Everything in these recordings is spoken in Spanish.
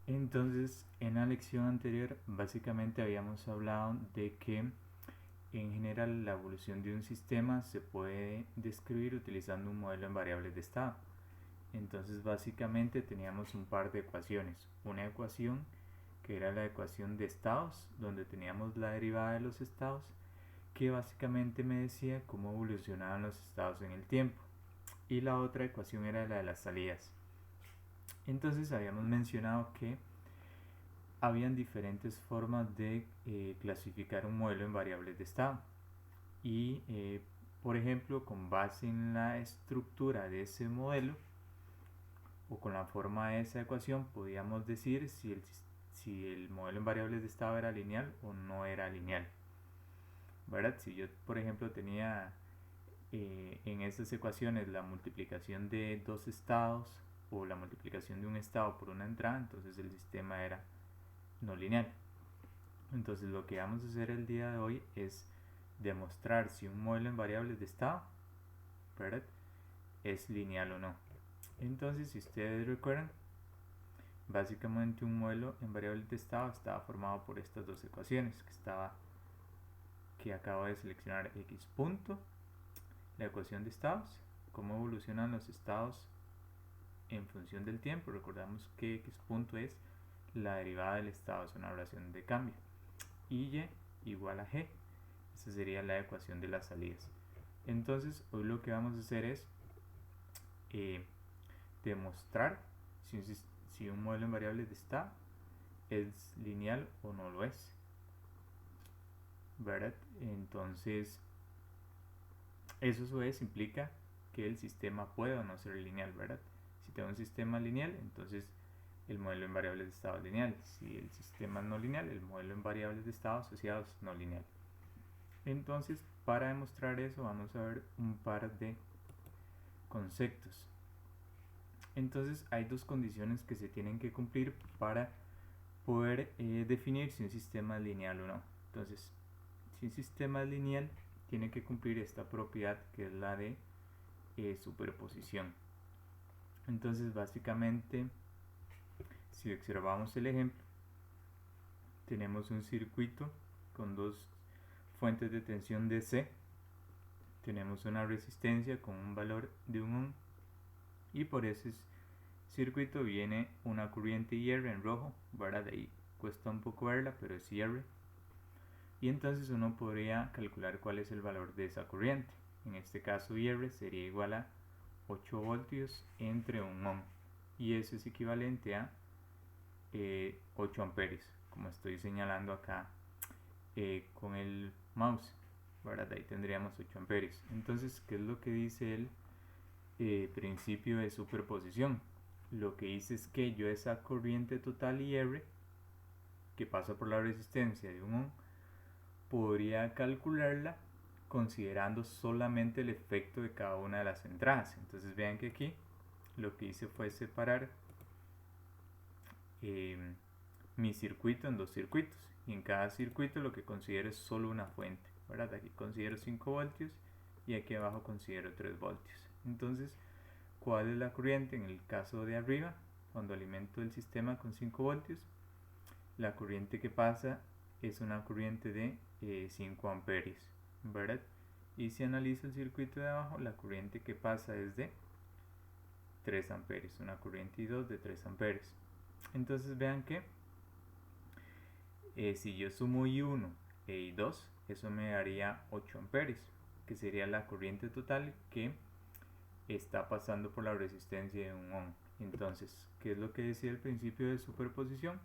Entonces, en la lección anterior, básicamente habíamos hablado de que en general la evolución de un sistema se puede describir utilizando un modelo en variables de estado. Entonces, básicamente teníamos un par de ecuaciones. Una ecuación que era la ecuación de estados, donde teníamos la derivada de los estados, que básicamente me decía cómo evolucionaban los estados en el tiempo. Y la otra ecuación era la de las salidas. Entonces habíamos mencionado que habían diferentes formas de clasificar un modelo en variables de estado. Y por ejemplo, con base en la estructura de ese modelo o con la forma de esa ecuación, podíamos decir si el modelo en variables de estado era lineal o no era lineal, ¿verdad? Si yo, por ejemplo, tenía en estas ecuaciones la multiplicación de dos estados o la multiplicación de un estado por una entrada, entonces el sistema era no lineal. Entonces lo que vamos a hacer el día de hoy es demostrar si un modelo en variables de estado, ¿verdad?, es lineal o no. Entonces, si ustedes recuerdan, básicamente un modelo en variables de estado estaba formado por estas dos ecuaciones que acabo de seleccionar: x punto, la ecuación de estados, cómo evolucionan los estados en función del tiempo. Recordamos que x punto es la derivada del estado, es una relación de cambio, y y igual a g. Esa sería la ecuación de las salidas. Entonces, hoy lo que vamos a hacer es demostrar si un modelo en variables de estado es lineal o no lo es, ¿verdad? Entonces, eso a su vez implica que el sistema puede o no ser lineal, ¿verdad? Si tengo un sistema lineal, entonces el modelo en variables de estado es lineal. Si el sistema es no lineal, el modelo en variables de estado asociados es no lineal. Entonces, para demostrar eso, vamos a ver un par de conceptos. Entonces, hay dos condiciones que se tienen que cumplir para poder definir si un sistema es lineal o no. Entonces, si un sistema es lineal, tiene que cumplir esta propiedad, que es la de superposición. Entonces, básicamente, si observamos el ejemplo, tenemos un circuito con dos fuentes de tensión DC, tenemos una resistencia con un valor de 1 ohm, y por ese circuito viene una corriente IR en rojo, ¿verdad? De ahí cuesta un poco verla, pero es IR. Y entonces uno podría calcular cuál es el valor de esa corriente. En este caso IR sería igual a 8 voltios entre 1 ohm, y eso es equivalente a 8 amperios, como estoy señalando acá con el mouse, ¿verdad? Ahí tendríamos 8 amperios. Entonces, ¿qué es lo que dice el principio de superposición? Lo que dice es que yo esa corriente total IR que pasa por la resistencia de 1 ohm podría calcularla considerando solamente el efecto de cada una de las entradas. Entonces vean que aquí lo que hice fue separar mi circuito en dos circuitos, y en cada circuito lo que considero es solo una fuente, ¿verdad? Aquí considero 5 voltios y aquí abajo considero 3 voltios. Entonces, ¿cuál es la corriente? En el caso de arriba, cuando alimento el sistema con 5 voltios, la corriente que pasa es una corriente de 5 amperios, ¿verdad? Y si analizo el circuito de abajo, la corriente que pasa es de 3 amperios, una corriente I2 de 3 amperios. Entonces vean que si yo sumo I1 e I2, eso me daría 8 amperios, que sería la corriente total que está pasando por la resistencia de 1 ohm. Entonces, ¿qué es lo que decía el principio de superposición?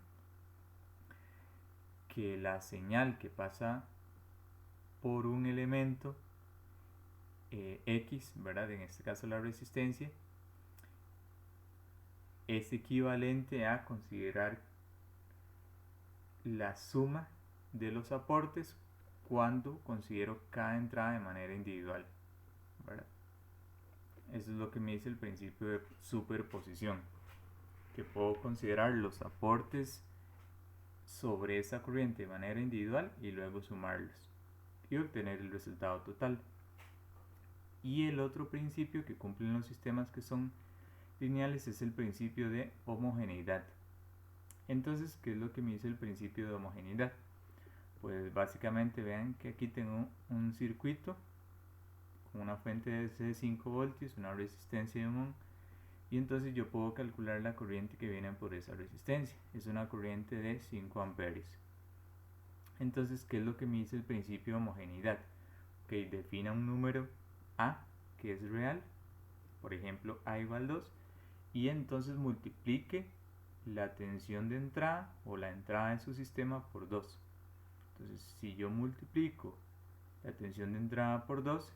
Que la señal que pasa por un elemento X, ¿verdad? En este caso la resistencia, es equivalente a considerar la suma de los aportes cuando considero cada entrada de manera individual, ¿verdad? Eso es lo que me dice el principio de superposición, que puedo considerar los aportes sobre esa corriente de manera individual y luego sumarlos y obtener el resultado total. Y el otro principio que cumplen los sistemas que son lineales es el principio de homogeneidad. Entonces, ¿qué es lo que me dice el principio de homogeneidad? Pues básicamente vean que aquí tengo un circuito con una fuente de 5 voltios, una resistencia de 1 ohm, y entonces yo puedo calcular la corriente que viene por esa resistencia. Es una corriente de 5 amperes. Entonces, ¿qué es lo que me dice el principio de homogeneidad? Ok, defina un número A que es real, por ejemplo A igual 2, y entonces multiplique la tensión de entrada o la entrada de su sistema por 2. Entonces, si yo multiplico la tensión de entrada por 2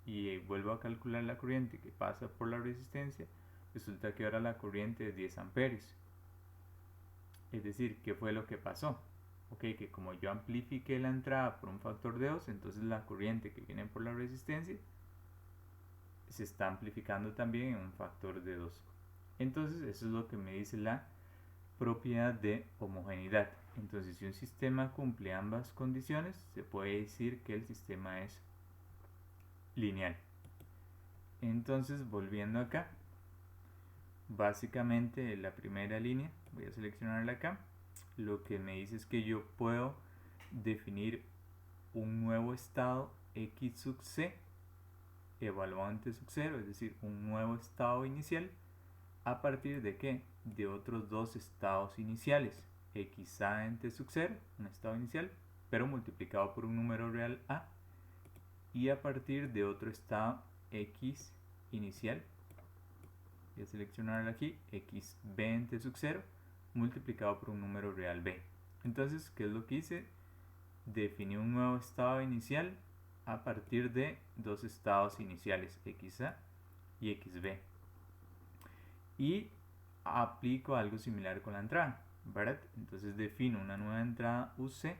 y vuelvo a calcular la corriente que pasa por la resistencia, resulta que ahora la corriente es 10 amperes. Es decir, ¿qué fue lo que pasó? Ok, que como yo amplifiqué la entrada por un factor de 2, entonces la corriente que viene por la resistencia se está amplificando también en un factor de 2. Entonces, eso es lo que me dice la propiedad de homogeneidad. Entonces, si un sistema cumple ambas condiciones, se puede decir que el sistema es lineal. Entonces, volviendo acá, básicamente la primera línea, voy a seleccionarla acá, lo que me dice es que yo puedo definir un nuevo estado x sub c evaluado ante sub 0, es decir, un nuevo estado inicial a partir de ¿qué? De otros dos estados iniciales, xa ante sub 0, un estado inicial, pero multiplicado por un número real a, y a partir de otro estado x inicial, voy a seleccionarlo aquí, xb ante sub 0, multiplicado por un número real b. Entonces, ¿qué es lo que hice? Definí un nuevo estado inicial a partir de dos estados iniciales, xa y xb. Y aplico algo similar con la entrada, ¿verdad? Entonces defino una nueva entrada UC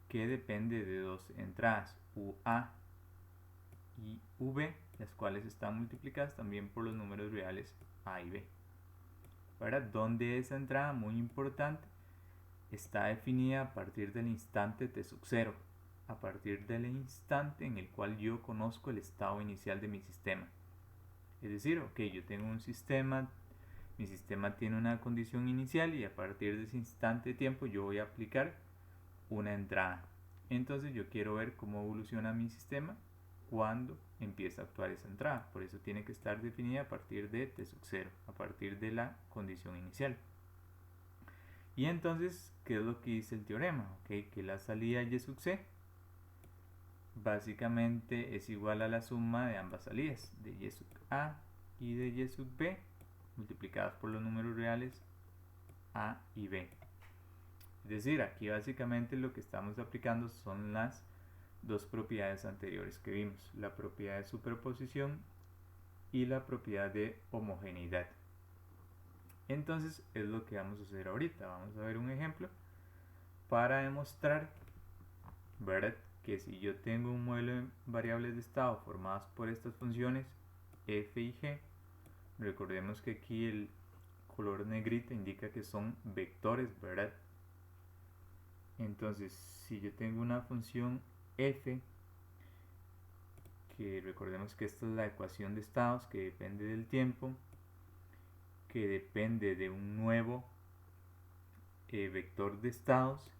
que depende de dos entradas, UA y V, las cuales están multiplicadas también por los números reales A y B. ¿Verdad? Donde esa entrada, muy importante, está definida a partir del instante t sub 0, a partir del instante en el cual yo conozco el estado inicial de mi sistema. Es decir, ok, yo tengo un sistema, mi sistema tiene una condición inicial y a partir de ese instante de tiempo yo voy a aplicar una entrada. Entonces yo quiero ver cómo evoluciona mi sistema cuando empieza a actuar esa entrada. Por eso tiene que estar definida a partir de t sub 0, a partir de la condición inicial. Y entonces, ¿qué es lo que dice el teorema? Okay, que la salida y sub c básicamente es igual a la suma de ambas salidas, de y sub a y de y sub b, multiplicadas por los números reales a y b. Es decir, aquí básicamente lo que estamos aplicando son las dos propiedades anteriores que vimos, la propiedad de superposición y la propiedad de homogeneidad. Entonces es lo que vamos a hacer ahorita. Vamos a ver un ejemplo para demostrar, ¿verdad?, que si yo tengo un modelo de variables de estado formadas por estas funciones f y g, recordemos que aquí el color negrita indica que son vectores, ¿verdad? Entonces, si yo tengo una función f, que recordemos que esta es la ecuación de estados que depende del tiempo, que depende de un nuevo vector de estados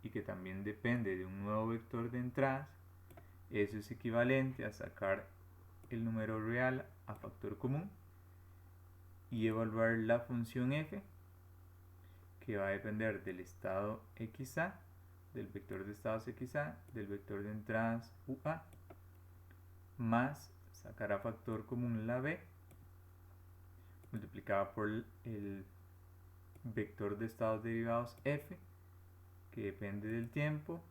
y que también depende de un nuevo vector de entradas, eso es equivalente a sacar el número real a factor común y evaluar la función f, que va a depender del estado xa, del vector de estados xa, del vector de entradas ua, más sacar a factor común la b, multiplicada por el vector de estados derivados f, que depende del tiempo,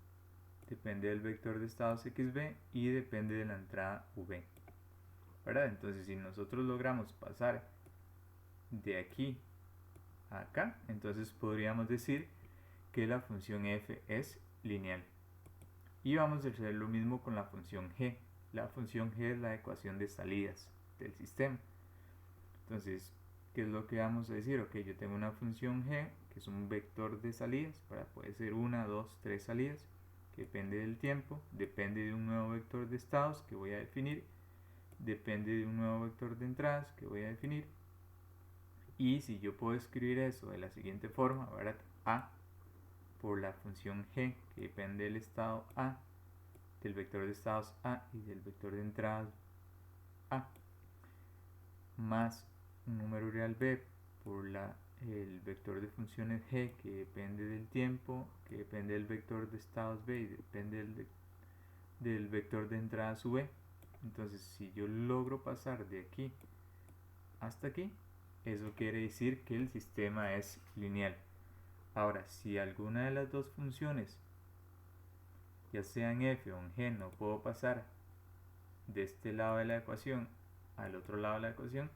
depende del vector de estados xb y depende de la entrada v, ¿verdad? Entonces, si nosotros logramos pasar de aquí a acá, entonces podríamos decir que la función f es lineal. Y vamos a hacer lo mismo con la función g. La función g es la ecuación de salidas del sistema. Entonces, ¿qué es lo que vamos a decir? Ok, yo tengo una función g que es un vector de salidas, puede ser 1, 2, 3 salidas, que depende del tiempo, depende de un nuevo vector de estados que voy a definir, depende de un nuevo vector de entradas que voy a definir, Y si yo puedo escribir eso de la siguiente forma, ¿verdad? A por la función g, que depende del estado A, del vector de estados A y del vector de entradas A, más un número real b por el vector de funciones g, que depende del tiempo, que depende del vector de estados b y depende del vector de entradas v. Entonces, si yo logro pasar de aquí hasta aquí, eso quiere decir que el sistema es lineal. Ahora, si alguna de las dos funciones, ya sea en f o en g, no puedo pasar de este lado de la ecuación al otro lado de la ecuación,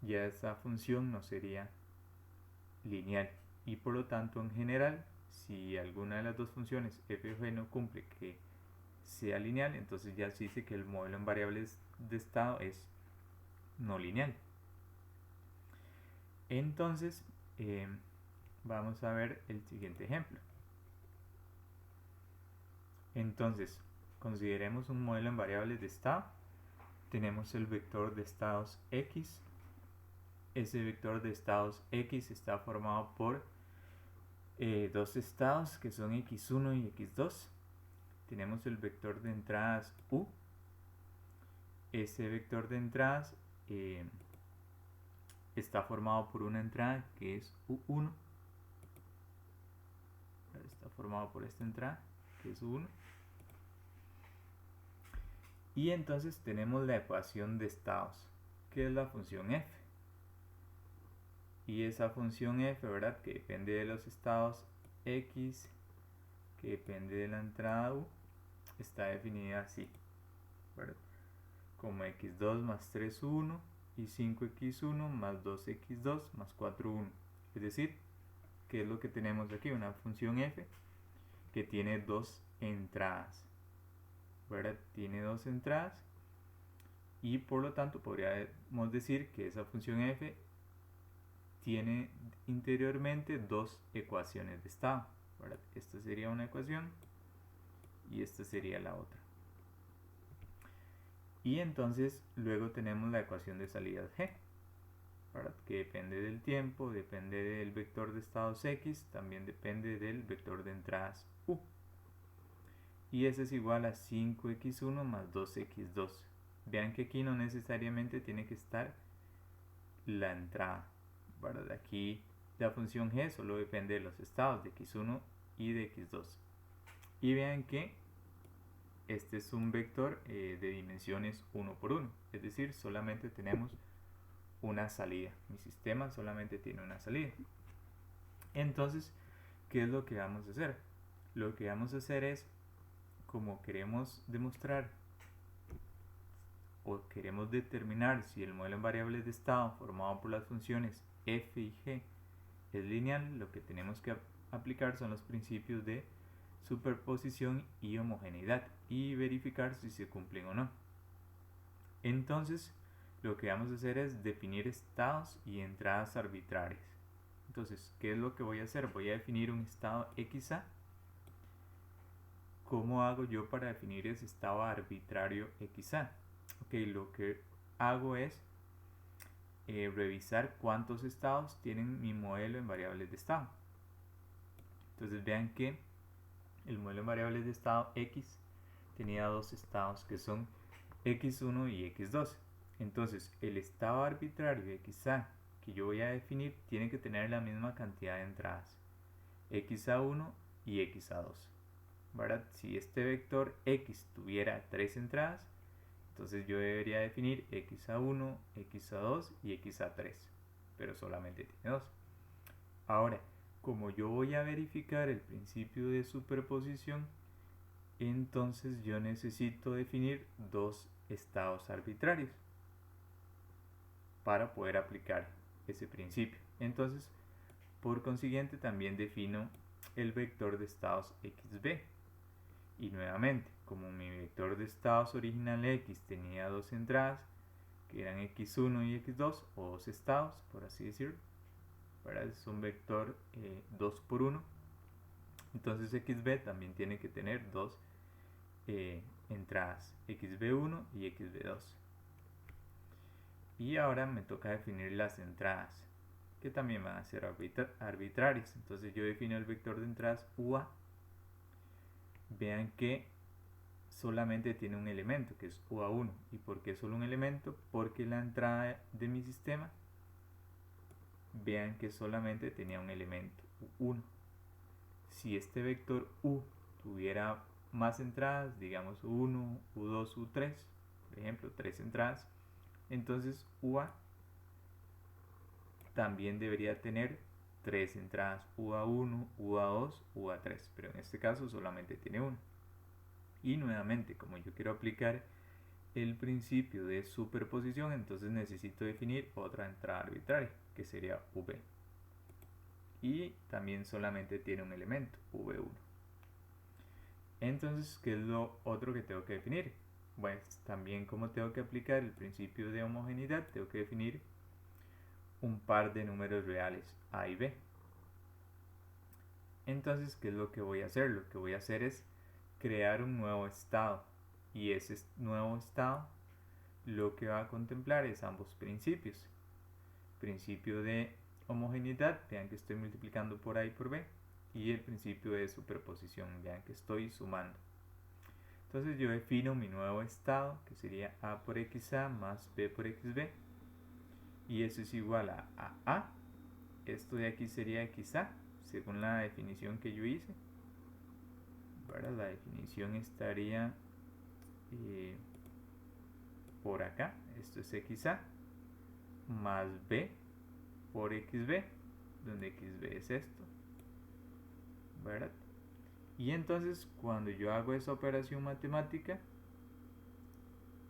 ya esa función no sería lineal. Y por lo tanto, en general, si alguna de las dos funciones f o g no cumple que sea lineal, entonces ya se dice que el modelo en variables de estado es no lineal. Entonces, vamos a ver el siguiente ejemplo. Entonces, consideremos un modelo en variables de estado. Tenemos el vector de estados x. Ese vector de estados x está formado por dos estados que son x1 y x2. Tenemos el vector de entradas u. Ese vector de entradas está formado por una entrada que es u1. Está formado por esta entrada que es u1. Y entonces tenemos la ecuación de estados, que es la función f. Y esa función f, ¿verdad?, que depende de los estados x, que depende de la entrada u, está definida así, ¿verdad?, como x2 más 3u1 y 5x1 más 2x2 más 4u1. Es decir, ¿qué es lo que tenemos aquí? Una función f que tiene dos entradas, ¿verdad? Tiene dos entradas y por lo tanto podríamos decir que esa función f tiene interiormente dos ecuaciones de estado, ¿verdad? Esta sería una ecuación y esta sería la otra. Y entonces luego tenemos la ecuación de salidas g, ¿verdad?, que depende del tiempo, depende del vector de estados x, también depende del vector de entradas u. Y ese es igual a 5x1 más 2x2. Vean que aquí no necesariamente tiene que estar la entrada, ¿verdad? Aquí la función g solo depende de los estados de x1 y de x2. Y vean que este es un vector de dimensiones 1 por 1, es decir, solamente tenemos una salida. Mi sistema solamente tiene una salida. Entonces, ¿qué es lo que vamos a hacer? Lo que vamos a hacer es, como queremos demostrar o queremos determinar si el modelo en variables de estado formado por las funciones f y g es lineal, lo que tenemos que aplicar son los principios de superposición y homogeneidad y verificar si se cumplen o no. Entonces, lo que vamos a hacer es definir estados y entradas arbitrarias. Entonces, ¿qué es lo que voy a hacer? Voy a definir un estado xa. ¿Cómo hago yo para definir ese estado arbitrario xa? Ok, lo que hago es revisar cuántos estados tienen mi modelo en variables de estado. Entonces vean que el modelo en variables de estado x tenía dos estados que son x1 y x2. Entonces el estado arbitrario de xa que yo voy a definir tiene que tener la misma cantidad de entradas, xa1 y xa2, ¿verdad? Si este vector x tuviera 3 entradas, entonces yo debería definir xa1, xa2 y xa3, pero solamente tiene 2. Ahora, como yo voy a verificar el principio de superposición, entonces yo necesito definir dos estados arbitrarios para poder aplicar ese principio. Entonces, por consiguiente, también defino el vector de estados xb. Y nuevamente, como mi vector de estados original x tenía dos entradas, que eran x1 y x2, o dos estados, por así decirlo, ¿verdad? Es un vector 2 por 1. Entonces xb también tiene que tener dos entradas, xb1 y xb2. Y ahora me toca definir las entradas. que también van a ser arbitrarias. Entonces yo defino el vector de entradas UA. Vean que solamente tiene un elemento, que es UA1. ¿Y por qué solo un elemento? Porque la entrada de mi sistema, vean que solamente tenía un elemento, U1. Si este vector U tuviera más entradas, digamos U1, U2, U3, por ejemplo, 3 entradas, entonces UA también debería tener 3 entradas, UA1, UA2, UA3, pero en este caso solamente tiene 1. Y nuevamente, como yo quiero aplicar el principio de superposición, entonces necesito definir otra entrada arbitraria, que sería V. Y también solamente tiene un elemento, V1. Entonces, ¿qué es lo otro que tengo que definir? Pues también, como tengo que aplicar el principio de homogeneidad, tengo que definir un par de números reales, A y B. Entonces, ¿qué es lo que voy a hacer? Lo que voy a hacer es crear un nuevo estado. Y ese nuevo estado lo que va a contemplar es ambos principios. Principio de homogeneidad, vean que estoy multiplicando por A y por B. Y el principio de superposición, vean que estoy sumando. Entonces yo defino mi nuevo estado, que sería A por XA más B por XB. Y eso es igual a A. Esto de aquí sería XA, según la definición que yo hice. ¿Verdad? La definición estaría por acá. Esto es XA más B por XB, donde XB es esto. ¿Verdad? Y entonces cuando yo hago esa operación matemática,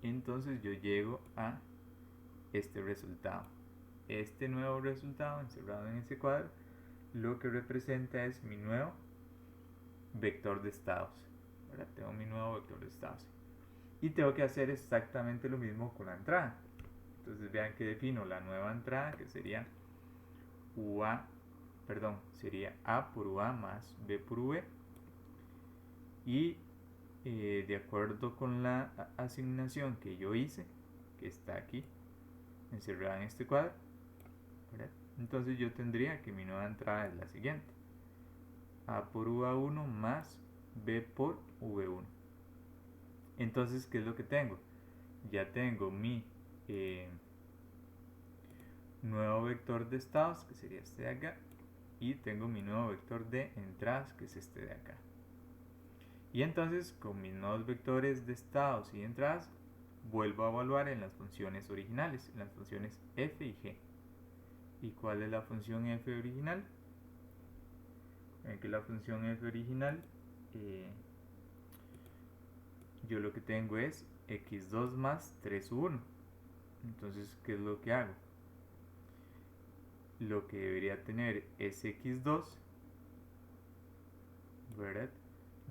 entonces yo llego a este resultado. Este nuevo resultado encerrado en ese cuadro lo que representa es mi nuevo vector de estados. ¿Verdad? Tengo mi nuevo vector de estados. Y tengo que hacer exactamente lo mismo con la entrada. Entonces vean que defino la nueva entrada, que sería sería A por UA más B por V. Y de acuerdo con la asignación que yo hice, que está aquí encerrada en este cuadro, ¿verdad? Entonces yo tendría que mi nueva entrada es la siguiente: A por UA1 más B por V1. Entonces, ¿qué es lo que tengo? Ya tengo mi nuevo vector de estados, que sería este de acá, y tengo mi nuevo vector de entradas, que es este de acá. Y entonces, con mis nuevos vectores de estados y entradas, vuelvo a evaluar en las funciones originales, en las funciones f y g. ¿Y cuál es la función f original? Ven que la función f original, yo lo que tengo es x2 más 3u1. Entonces, ¿qué es lo que hago? Lo que debería tener es x2, ¿verdad?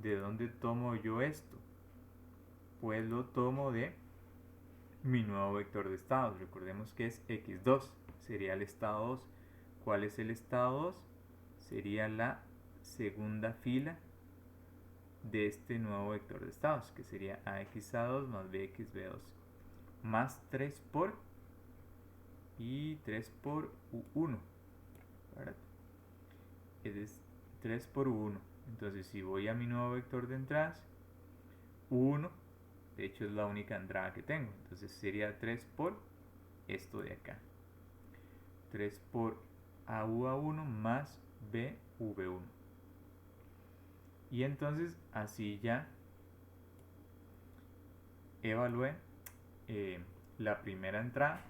¿De dónde tomo yo esto? Pues lo tomo de mi nuevo vector de estados. Recordemos que es x2, sería el estado 2. ¿Cuál es el estado 2? Sería la segunda fila de este nuevo vector de estados, que sería axa2 más bxb2 más 3 por y 3 por u1, ¿verdad? Es 3 por u1. Entonces, si voy a mi nuevo vector de entradas, u1, de hecho es la única entrada que tengo, entonces sería 3 por esto de acá, 3 por AUA1 más BV1. Y entonces así ya evalué la primera entrada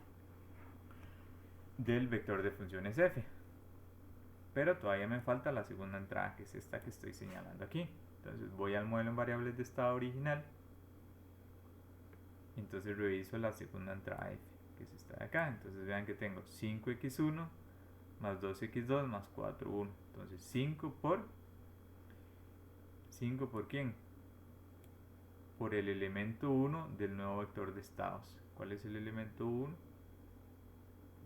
del vector de funciones f. Pero todavía me falta la segunda entrada, que es esta que estoy señalando aquí. Entonces voy al modelo en variables de estado original. Entonces reviso la segunda entrada f, que es esta de acá. Entonces vean que tengo 5x1 más 2x2 más 4,1. Entonces 5 por ¿quién? Por el elemento 1 del nuevo vector de estados. ¿Cuál es el elemento 1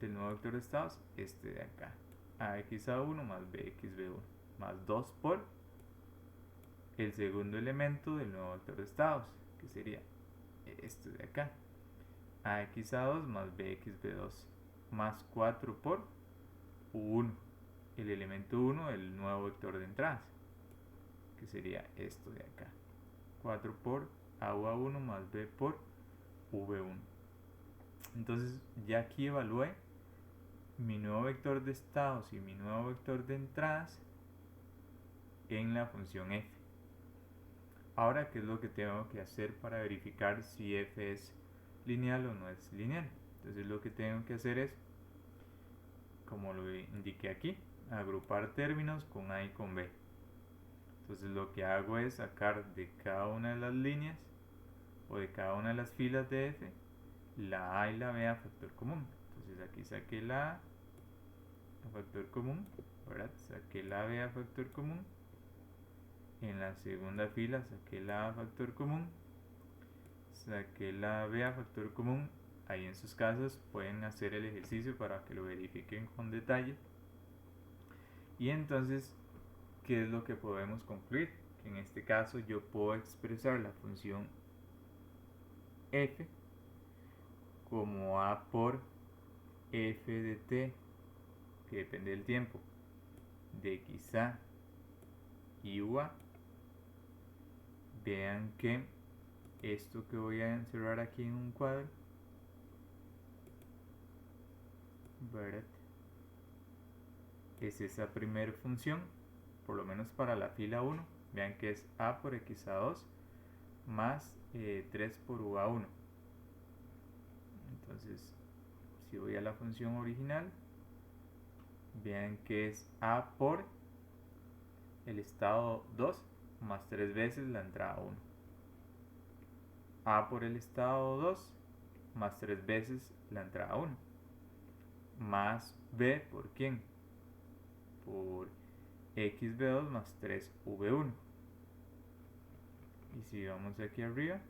del nuevo vector de estados? Este de acá. AXA1 más BXB1 más 2 por el segundo elemento del nuevo vector de estados, que sería este de acá. AXA2 más BXB2 más 4 por U1, el elemento 1 del nuevo vector de entradas, que sería esto de acá, 4 por AUA1 más B por V1. Entonces ya aquí evalué mi nuevo vector de estados y mi nuevo vector de entradas en la función f. Ahora, ¿qué es lo que tengo que hacer para verificar si f es lineal o no es lineal? Entonces lo que tengo que hacer es, como lo indiqué aquí, agrupar términos con a y con b. Entonces lo que hago es sacar de cada una de las líneas o de cada una de las filas de f la a y la b a factor común. Entonces aquí saqué la a factor común, ¿verdad? Saqué la b a factor común. En la segunda fila saqué la a factor común, saqué la b a factor común. Ahí en sus casas pueden hacer el ejercicio para que lo verifiquen con detalle. Y entonces, ¿qué es lo que podemos concluir? Que en este caso yo puedo expresar la función f como a por f de t, que depende del tiempo, de xa y ua. Vean que esto que voy a encerrar aquí en un cuadro, ¿verdad?, es esa primera función, por lo menos para la fila 1. Vean que es a por xa2 más 3 por ua1. Entonces, si voy a la función original, vean que es a por el estado 2 más 3 veces la entrada 1. A por el estado 2 más 3 veces la entrada 1. Más b por quién? Por xb2 más 3v1. Y si vamos aquí arriba,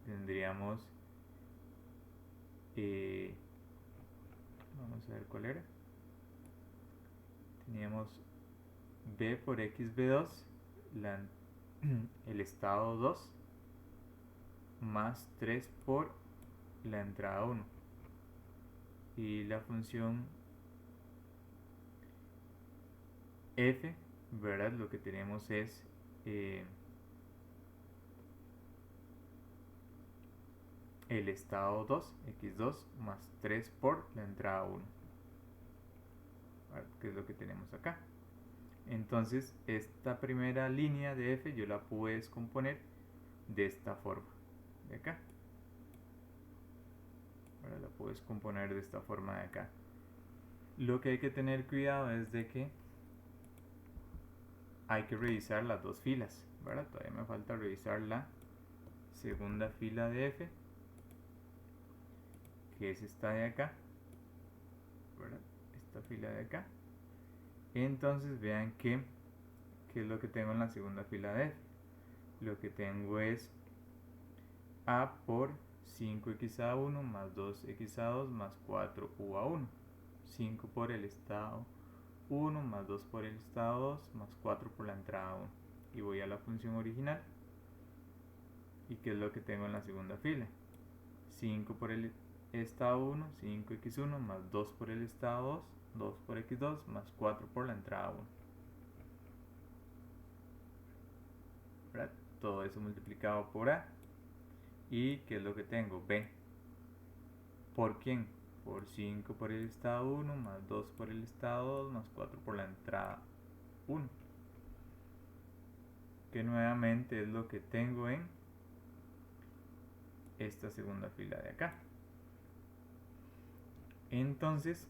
tendríamos, vamos a ver cuál era, teníamos b por xb2, el estado 2, más 3 por la entrada 1. Y la función f, ¿verdad?, lo que tenemos es el estado 2, x2, más 3 por la entrada 1, que es lo que tenemos acá. Entonces esta primera línea de f yo la puedo descomponer de esta forma de acá. Ahora la puedo descomponer de esta forma de acá. Lo que hay que tener cuidado es de que hay que revisar las dos filas, ¿verdad? Todavía me falta revisar la segunda fila de f, que es esta de acá, ¿verdad?, esta fila de acá. Entonces vean que ¿qué es lo que tengo en la segunda fila de f? Lo que tengo es a por 5xa1 más 2xa2 más 4ua1. 5 por el estado 1 más 2 por el estado 2 más 4 por la entrada 1. Y voy a la función original. ¿Y qué es lo que tengo en la segunda fila? 5 por el estado 1, 5x1 más 2 por el estado 2, 2 por x2 más 4 por la entrada 1. ¿Verdad? Todo eso multiplicado por a. ¿Y qué es lo que tengo? B. ¿Por quién? Por 5 por el estado 1 más 2 por el estado 2 más 4 por la entrada 1. Que nuevamente es lo que tengo en esta segunda fila de acá. Entonces,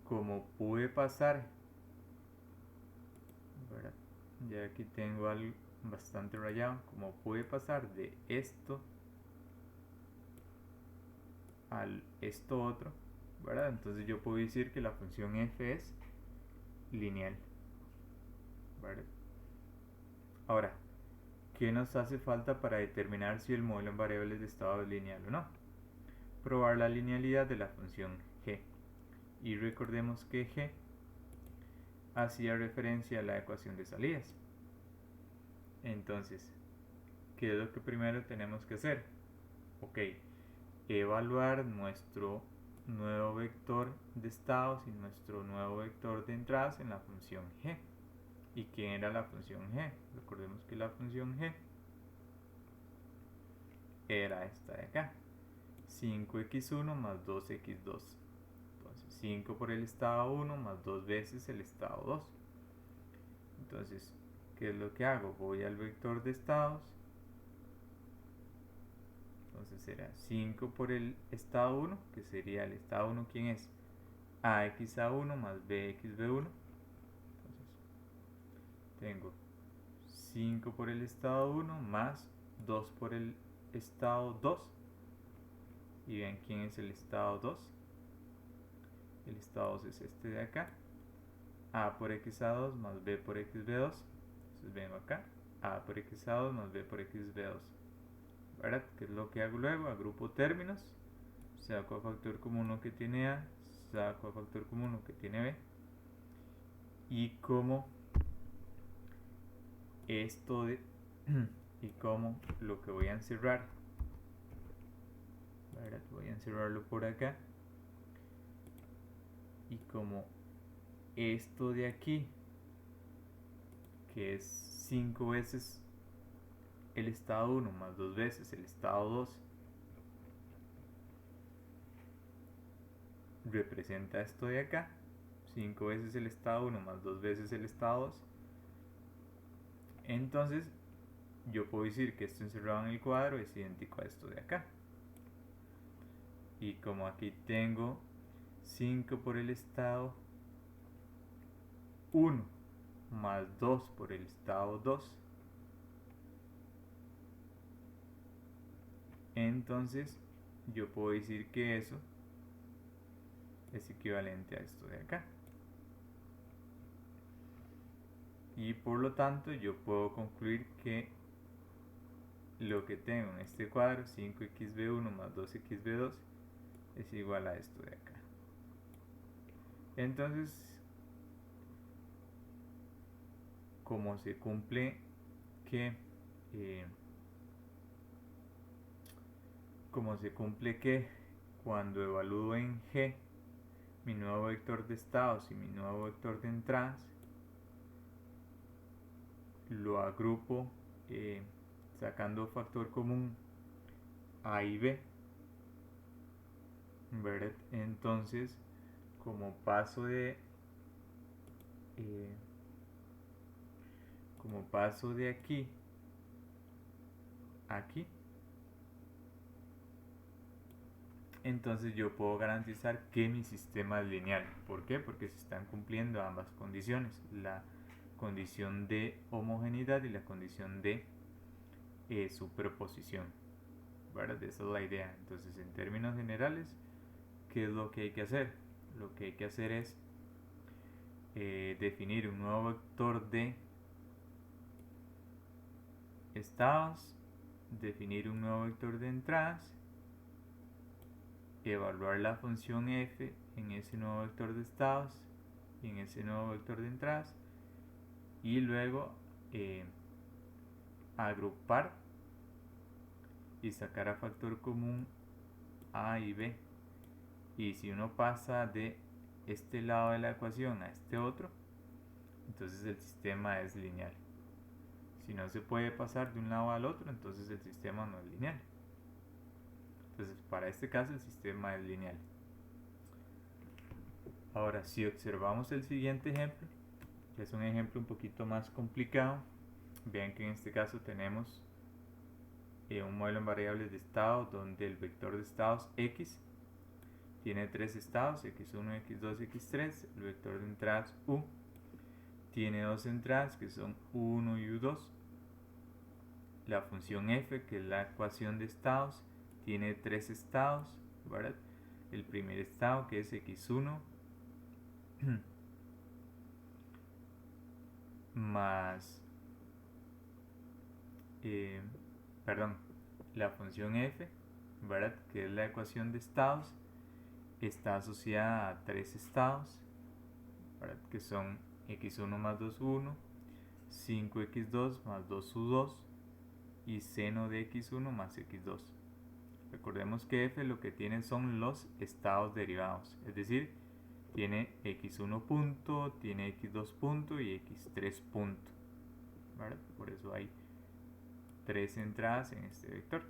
como pude pasar, ¿verdad?, ya aquí tengo algo bastante rayado, como pude pasar de esto al esto otro, ¿verdad? Entonces yo puedo decir que la función f es lineal, ¿verdad? Ahora, ¿qué nos hace falta para determinar si el modelo en variables de estado es lineal o no? Probar la linealidad de la función g. Y recordemos que g hacía referencia a la ecuación de salidas. Entonces, ¿qué es lo que primero tenemos que hacer? Ok, evaluar nuestro nuevo vector de estados y nuestro nuevo vector de entradas en la función g. ¿Y quién era la función g? Recordemos que la función g era esta de acá, 5x1 más 2x2. Entonces 5 por el estado 1 más 2 veces el estado 2. Entonces, ¿qué es lo que hago? Voy al vector de estados. Entonces será 5 por el estado 1, que sería el estado 1, ¿quién es? AXA1 más BXB1. Entonces, tengo 5 por el estado 1 más 2 por el estado 2. Y vean quién es el estado 2. El estado 2 es este de acá. A por XA2 más B por XB2. Entonces vengo acá. A por XA2 más B por XB2. ¿Verdad? ¿Qué es lo que hago luego? Agrupo términos. Saco a factor común lo que tiene A. Saco a factor común lo que tiene B. Y como esto de... y como lo que voy a encerrar. ¿Verdad? Voy a encerrarlo por acá. Y como esto de aquí, que es 5 veces el estado 1 más 2 veces el estado 2, representa esto de acá, 5 veces el estado 1 más 2 veces el estado 2. Entonces yo puedo decir que esto encerrado en el cuadro es idéntico a esto de acá. Y como aquí tengo 5 por el estado 1 más 2 por el estado 2, entonces yo puedo decir que eso es equivalente a esto de acá. Y por lo tanto yo puedo concluir que lo que tengo en este cuadro, 5xb1 más 2xb2, es igual a esto de acá. Entonces, como se cumple que cuando evalúo en G mi nuevo vector de estados y mi nuevo vector de entradas, lo agrupo sacando factor común A y B, ¿verdad? Entonces, como paso de aquí a aquí, entonces yo puedo garantizar que mi sistema es lineal. ¿Por qué? Porque se están cumpliendo ambas condiciones, la condición de homogeneidad y la condición de superposición, ¿verdad? Esa es la idea. Entonces, en términos generales, ¿qué es lo que hay que hacer? Lo que hay que hacer es definir un nuevo vector de estados, definir un nuevo vector de entradas, evaluar la función f en ese nuevo vector de estados y en ese nuevo vector de entradas, y luego agrupar y sacar a factor común A y B. Y si uno pasa de este lado de la ecuación a este otro, entonces el sistema es lineal. Si no se puede pasar de un lado al otro, entonces el sistema no es lineal. Entonces, para este caso el sistema es lineal. Ahora, si observamos el siguiente ejemplo, que es un ejemplo un poquito más complicado, vean que en este caso tenemos un modelo en variables de estado donde el vector de estados x tiene tres estados, x1, x2, x3. El vector de entradas u tiene dos entradas que son u1 y u2. La función f, que es la ecuación de estados, tiene tres estados, ¿verdad? El primer estado, que es x1 más la función f, ¿verdad? Que es la ecuación de estados, está asociada a tres estados, ¿verdad? Que son x1 más 2u1, 5x2 más 2u2 y seno de x1 más x2. Recordemos que f lo que tiene son los estados derivados, es decir, tiene x1 punto, tiene x2 punto y x3 punto, ¿verdad? Por eso hay 3 entradas en este vector.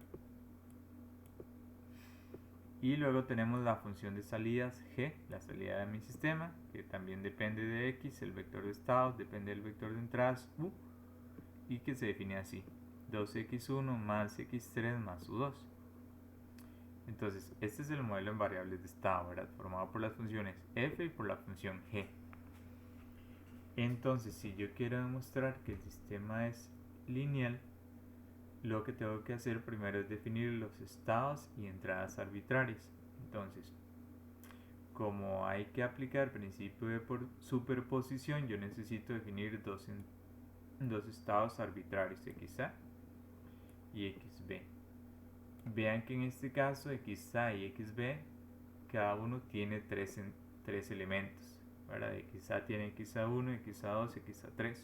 Y luego tenemos la función de salidas g, la salida de mi sistema, que también depende de x, el vector de estados depende del vector de entradas u, y que se define así: 2x1 más x3 más u2. Entonces, este es el modelo en variables de estado, ¿verdad? Formado por las funciones f y por la función g. Entonces, si yo quiero demostrar que el sistema es lineal, lo que tengo que hacer primero es definir los estados y entradas arbitrarias. Entonces, como hay que aplicar el principio de superposición, yo necesito definir dos estados arbitrarios, xa y xb. Vean que en este caso xa y xb cada uno tiene tres elementos, ¿verdad? xa tiene xa1, xa2, xa3,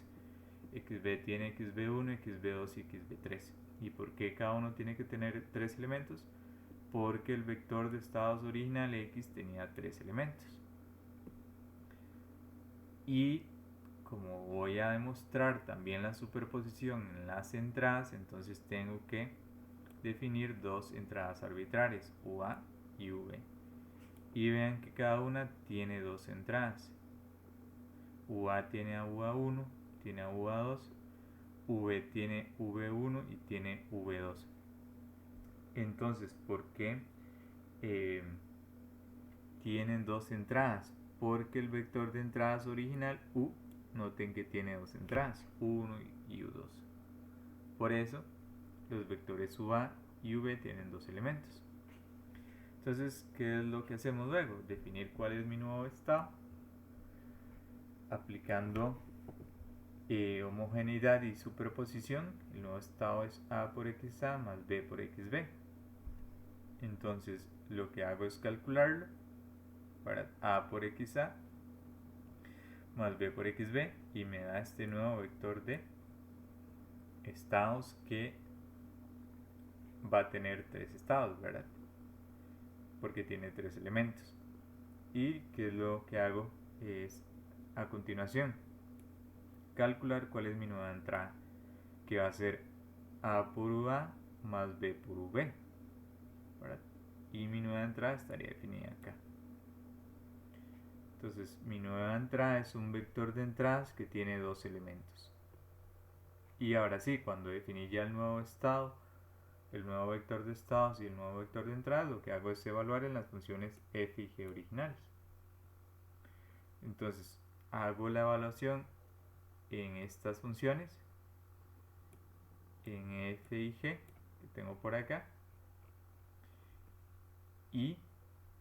xb tiene xb1, xb2 y xb3. ¿Y por qué cada uno tiene que tener 3 elementos? Porque el vector de estados original x tenía 3 elementos. Y como voy a demostrar también la superposición en las entradas, entonces tengo que definir dos entradas arbitrarias, UA y V. Y vean que cada una tiene dos entradas. UA tiene a UA1, tiene a UA2, V tiene V1 y tiene V2. Entonces, ¿por qué tienen dos entradas? Porque el vector de entradas original U, noten que tiene dos entradas, U1 y U2. Por eso, los vectores UA y V tienen dos elementos. Entonces, ¿qué es lo que hacemos luego? Definir cuál es mi nuevo estado, aplicando homogeneidad y superposición. El nuevo estado es A por xa más B por xb. Entonces, lo que hago es calcularlo para A por xa más B por xb y me da este nuevo vector de estados que va a tener tres estados, ¿verdad? Porque tiene tres elementos. Y que es lo que hago es a continuación calcular cuál es mi nueva entrada, que va a ser A por UA más B por V, ¿verdad? Y mi nueva entrada estaría definida acá. Entonces mi nueva entrada es un vector de entradas que tiene dos elementos. Y ahora sí, cuando definí ya el nuevo estado, el nuevo vector de estados y el nuevo vector de entradas, lo que hago es evaluar en las funciones f y g originales. Entonces hago la evaluación en estas funciones, en f y g que tengo por acá, y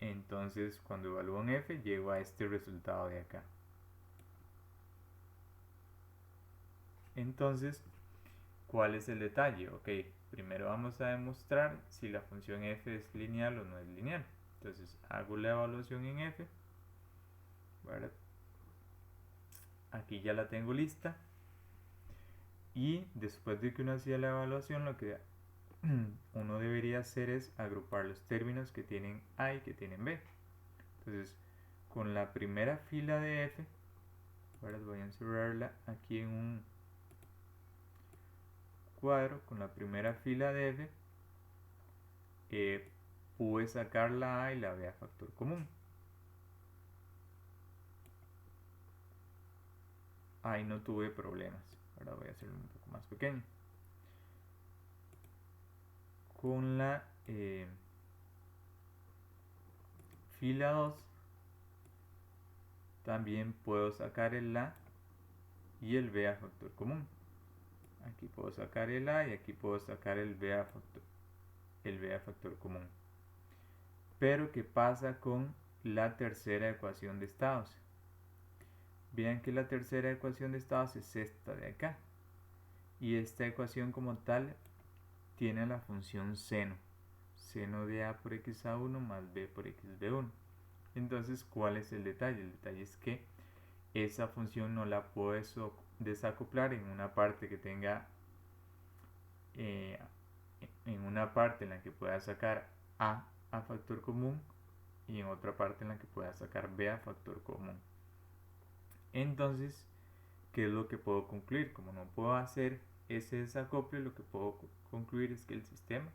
entonces cuando evalúo en f llego a este resultado de acá. Entonces, ¿cuál es el detalle? Ok, primero vamos a demostrar si la función f es lineal o no es lineal. Entonces hago la evaluación en f, ¿verdad? Aquí ya la tengo lista. Y después de que uno hacía la evaluación, lo que uno debería hacer es agrupar los términos que tienen A y que tienen B. Entonces, con la primera fila de f, ahora voy a encerrarla aquí en un cuadro. Con la primera fila de f, pude sacar la A y la B a factor común. Ahí no tuve problemas. Ahora voy a hacerlo un poco más pequeño. Con la fila 2 también puedo sacar el A y el B a factor común. Aquí puedo sacar el A y aquí puedo sacar el B a factor común. Pero ¿qué pasa con la tercera ecuación de estados? Vean que la tercera ecuación de estados es esta de acá. Y esta ecuación como tal tiene la función seno. Seno de A por xa1 más B por xb1. Entonces, ¿cuál es el detalle? El detalle es que esa función no la puedo desacoplar en una parte que tenga, en una parte en la que pueda sacar a factor común y en otra parte en la que pueda sacar b a factor común. Entonces, ¿qué es lo que puedo concluir? Como no puedo hacer ese desacople, lo que puedo concluir es que el sistema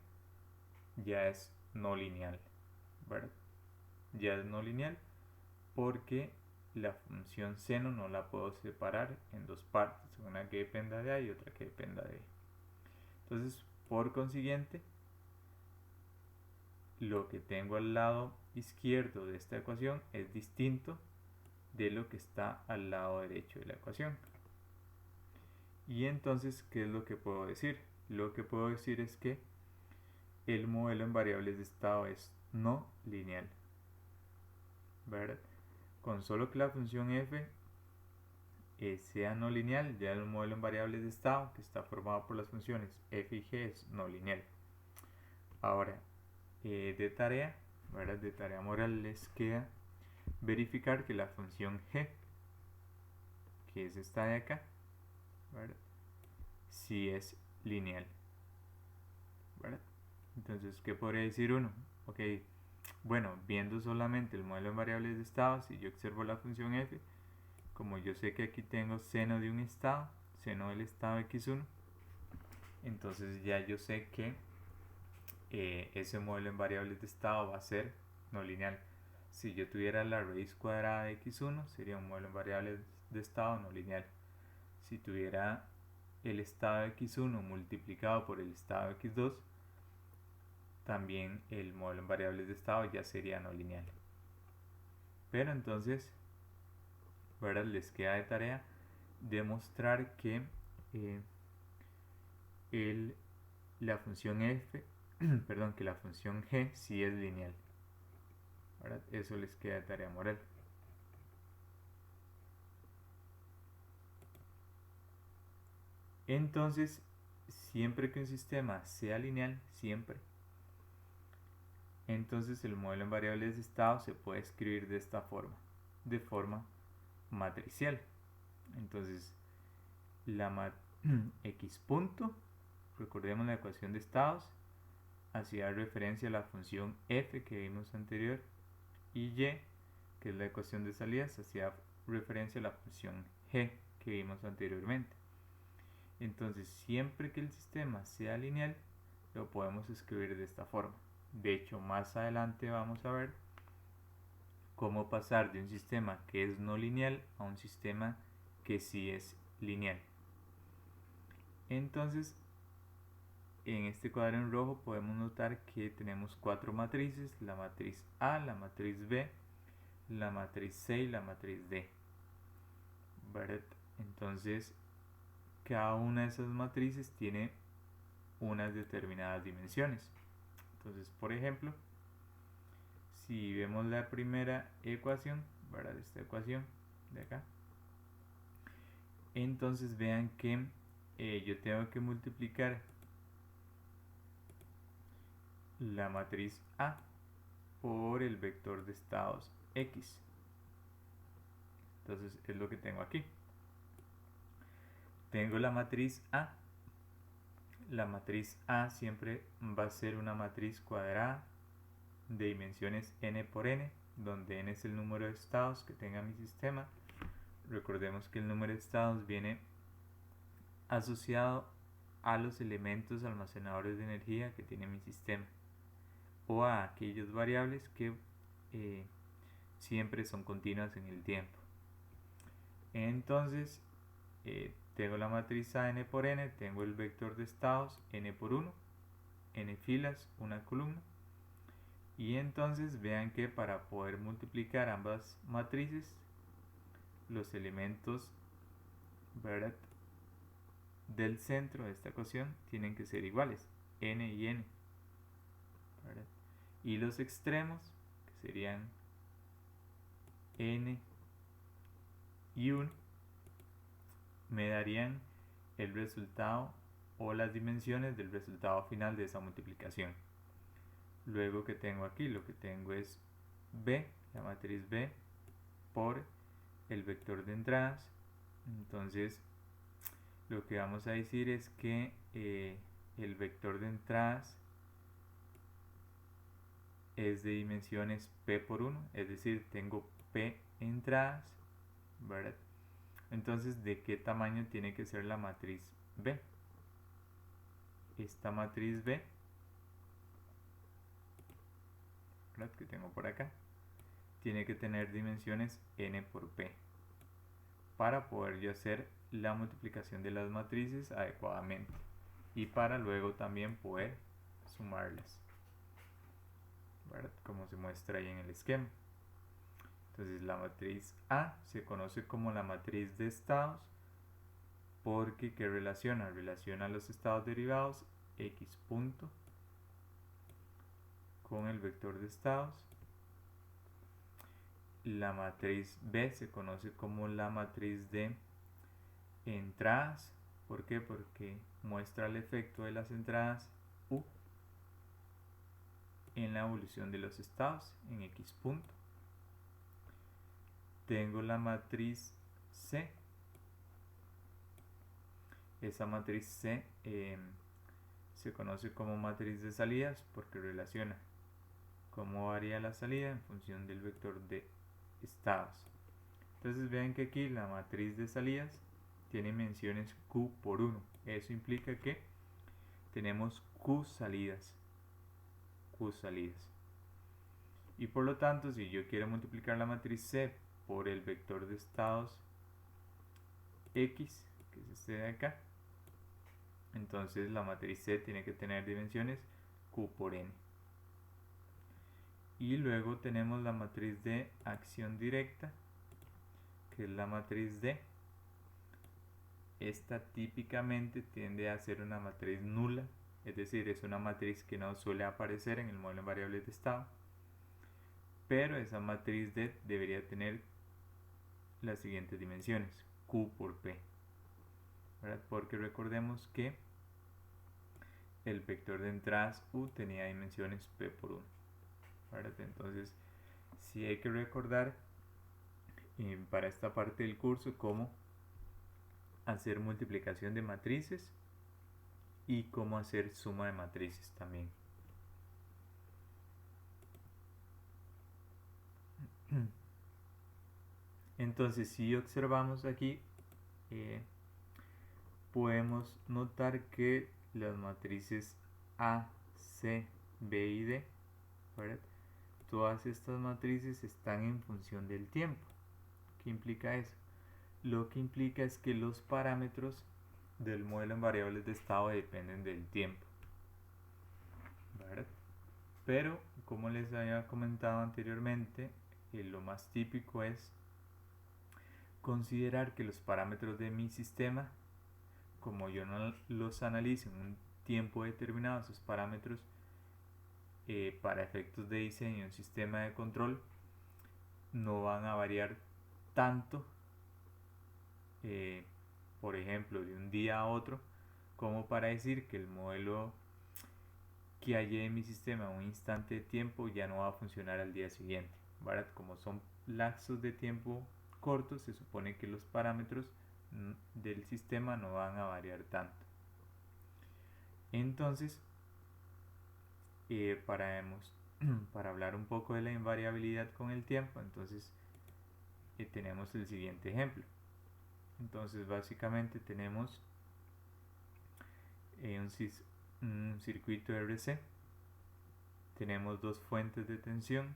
ya es no lineal, ¿verdad? Ya es no lineal porque la función seno no la puedo separar en dos partes, una que dependa de a y otra que dependa de b. Entonces, por consiguiente, lo que tengo al lado izquierdo de esta ecuación es distinto de lo que está al lado derecho de la ecuación. Y entonces, ¿qué es lo que puedo decir? Lo que puedo decir es que el modelo en variables de estado es no lineal, ¿verdad? Con solo que la función f sea no lineal, ya el modelo en variables de estado, que está formado por las funciones f y g, es no lineal. Ahora, de tarea, ¿verdad? De tarea moral les queda verificar que la función g, que es esta de acá, ¿verdad? Sí es lineal, ¿verdad? Entonces, ¿qué podría decir uno? Ok, bueno, viendo solamente el modelo en variables de estado, si yo observo la función f, como yo sé que aquí tengo seno de un estado, seno del estado x1, entonces ya yo sé que ese modelo en variables de estado va a ser no lineal. Si yo tuviera la raíz cuadrada de x1, sería un modelo en variables de estado no lineal. Si tuviera el estado de x1 multiplicado por el estado de x2, también el modelo en variables de estado ya sería no lineal. Pero entonces, ¿verdad? Les queda de tarea demostrar que la función f, perdón, que la función g sí es lineal, ¿verdad? Eso les queda de tarea moral. Entonces, siempre que un sistema sea lineal, siempre, entonces el modelo en variables de estado se puede escribir de esta forma, de forma matricial. Entonces, x punto, recordemos la ecuación de estados, hacía referencia a la función f que vimos anterior, y y, que es la ecuación de salidas, hacía referencia a la función g que vimos anteriormente. Entonces, siempre que el sistema sea lineal, lo podemos escribir de esta forma. De hecho, más adelante vamos a ver cómo pasar de un sistema que es no lineal a un sistema que sí es lineal. Entonces, en este cuadro en rojo podemos notar que tenemos cuatro matrices: la matriz A, la matriz B, la matriz C y la matriz D, ¿verdad? Entonces, cada una de esas matrices tiene unas determinadas dimensiones. Entonces, por ejemplo, si vemos la primera ecuación, ¿verdad? Esta ecuación de acá, entonces vean que yo tengo que multiplicar la matriz A por el vector de estados X. Entonces es lo que tengo aquí. Tengo la matriz A. La matriz A siempre va a ser una matriz cuadrada de dimensiones n por n, donde n es el número de estados que tenga mi sistema. Recordemos que el número de estados viene asociado a los elementos almacenadores de energía que tiene mi sistema, o a aquellas variables que siempre son continuas en el tiempo. Entonces, tengo la matriz A n por n, tengo el vector de estados n por 1, n filas, una columna. Y entonces vean que para poder multiplicar ambas matrices, los elementos, ¿verdad?, del centro de esta ecuación tienen que ser iguales, n y n, ¿verdad? Y los extremos, que serían n y 1, me darían el resultado o las dimensiones del resultado final de esa multiplicación. Luego, que tengo aquí, lo que tengo es b, la matriz b, por el vector de entradas. Entonces, lo que vamos a decir es que el vector de entradas es de dimensiones P por 1, es decir, tengo P entradas, ¿verdad? Entonces, ¿de qué tamaño tiene que ser la matriz B? Esta matriz B, ¿verdad?, que tengo por acá, tiene que tener dimensiones n por p para poder yo hacer la multiplicación de las matrices adecuadamente y para luego también poder sumarlas, ¿verdad?, como se muestra ahí en el esquema. Entonces la matriz A se conoce como la matriz de estados porque ¿qué relaciona? Relaciona los estados derivados x punto con el vector de estados. La matriz B se conoce como la matriz de entradas. ¿Por qué? Porque muestra el efecto de las entradas U en la evolución de los estados en x punto. Tengo la matriz C. Esa matriz C se conoce como matriz de salidas porque relaciona cómo varía la salida en función del vector de estados. Entonces vean que aquí la matriz de salidas tiene dimensiones Q por 1. Eso implica que tenemos Q salidas. Y por lo tanto, si yo quiero multiplicar la matriz C por el vector de estados X, que es este de acá, entonces la matriz C tiene que tener dimensiones Q por N. Y luego tenemos la matriz de acción directa, que es la matriz D. Esta típicamente tiende a ser una matriz nula, es decir, es una matriz que no suele aparecer en el modelo en variables de estado, pero esa matriz D debería tener las siguientes dimensiones, Q por P, ¿verdad? Porque recordemos que el vector de entradas U tenía dimensiones P por 1, ¿verdad? Entonces, sí hay que recordar para esta parte del curso cómo hacer multiplicación de matrices y cómo hacer suma de matrices también. Entonces, si observamos aquí, podemos notar que las matrices A, C, B y D, ¿verdad?, todas estas matrices están en función del tiempo. ¿Qué implica eso? Lo que implica es que los parámetros del modelo en variables de estado dependen del tiempo, ¿verdad? Pero como les había comentado anteriormente, lo más típico es considerar que los parámetros de mi sistema, como yo no los analizo en un tiempo determinado, esos parámetros para efectos de diseño de un sistema de control no van a variar tanto, por ejemplo, de un día a otro, como para decir que el modelo que hallé en mi sistema en un instante de tiempo ya no va a funcionar al día siguiente, ¿verdad? Como son lapsos de tiempo cortos, se supone que los parámetros del sistema no van a variar tanto. Entonces, para hablar un poco de la invariabilidad con el tiempo, entonces tenemos el siguiente ejemplo. Entonces básicamente tenemos un circuito RC, tenemos dos fuentes de tensión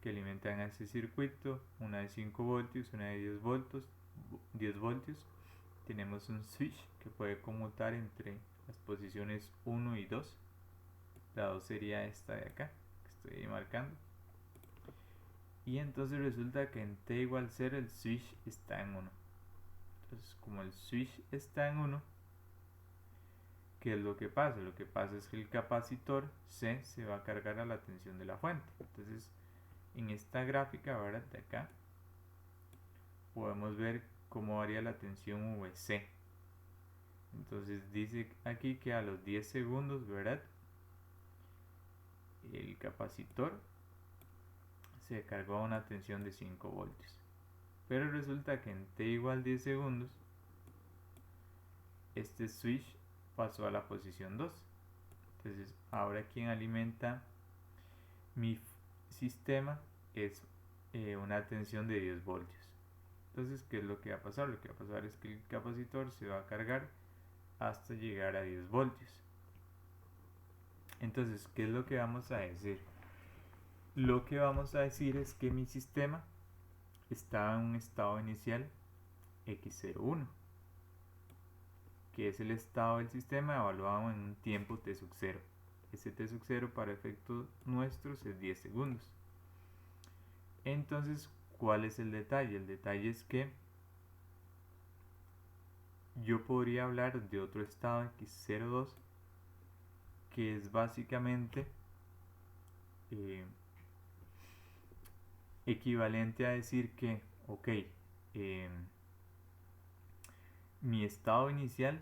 que alimentan a ese circuito, una de 5 voltios, una de 10 voltios. Tenemos un switch que puede conmutar entre las posiciones 1 y 2. La 2 sería esta de acá, que estoy marcando. Y entonces resulta que en t igual 0 el switch está en 1. Entonces, como el switch está en 1, ¿qué es lo que pasa? Lo que pasa es que el capacitor C se va a cargar a la tensión de la fuente. Entonces, en esta gráfica, ¿verdad?, de acá, podemos ver cómo varía la tensión VC. Entonces dice aquí que a los 10 segundos, ¿verdad?, el capacitor se cargó a una tensión de 5 voltios. Pero resulta que en t igual 10 segundos, este switch pasó a la posición 2. Entonces, ahora quien alimenta mi sistema es una tensión de 10 voltios. Entonces, ¿qué es lo que va a pasar? Lo que va a pasar es que el capacitor se va a cargar hasta llegar a 10 voltios. Entonces, ¿qué es lo que vamos a decir? Lo que vamos a decir es que mi sistema está en un estado inicial x01, que es el estado del sistema evaluado en un tiempo t sub 0. Ese t sub 0 para efectos nuestros es 10 segundos. Entonces, ¿cuál es el detalle? El detalle es que yo podría hablar de otro estado x02 que es básicamente equivalente a decir que, ok, mi estado inicial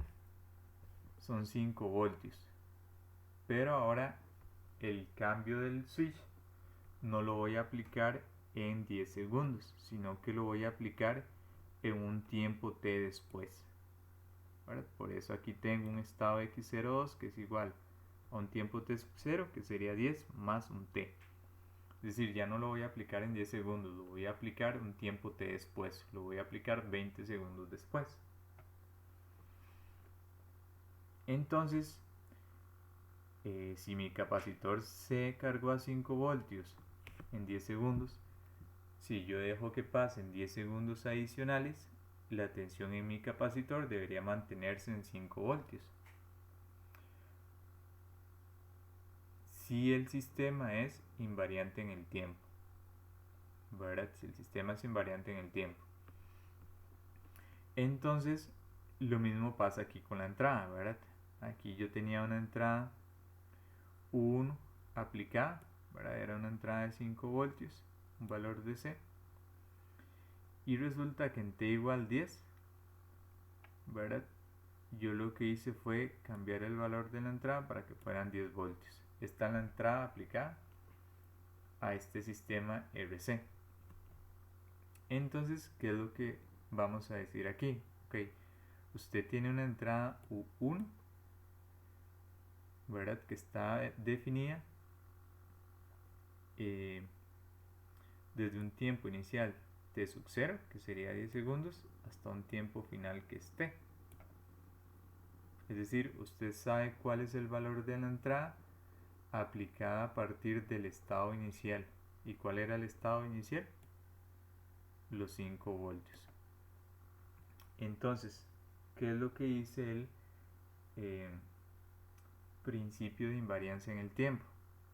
son 5 voltios, pero ahora el cambio del switch no lo voy a aplicar en 10 segundos, sino que lo voy a aplicar en un tiempo t después. ¿Verdad? Por eso aquí tengo un estado x02 que es igual a un tiempo t sub 0, que sería 10 más un t. Es decir, ya no lo voy a aplicar en 10 segundos, lo voy a aplicar un tiempo t después, lo voy a aplicar 20 segundos después. Entonces, si mi capacitor se cargó a 5 voltios en 10 segundos, si yo dejo que pasen 10 segundos adicionales, la tensión en mi capacitor debería mantenerse en 5 voltios. Si el sistema es invariante en el tiempo, ¿verdad? Si el sistema es invariante en el tiempo. Entonces, lo mismo pasa aquí con la entrada, ¿verdad? Aquí yo tenía una entrada U1 aplicada, ¿verdad? Era una entrada de 5 voltios, un valor de C. Y resulta que en t igual 10, ¿verdad? Yo lo que hice fue cambiar el valor de la entrada para que fueran 10 voltios. Está la entrada aplicada a este sistema RC. Entonces, ¿qué es lo que vamos a decir aquí? Ok, usted tiene una entrada U1, ¿verdad? Que está definida desde un tiempo inicial t sub 0, que sería 10 segundos, hasta un tiempo final que es t. Es decir, usted sabe cuál es el valor de la entrada aplicada a partir del estado inicial. ¿Y cuál era el estado inicial? Los 5 voltios. Entonces, ¿qué es lo que dice el principio de invariancia en el tiempo?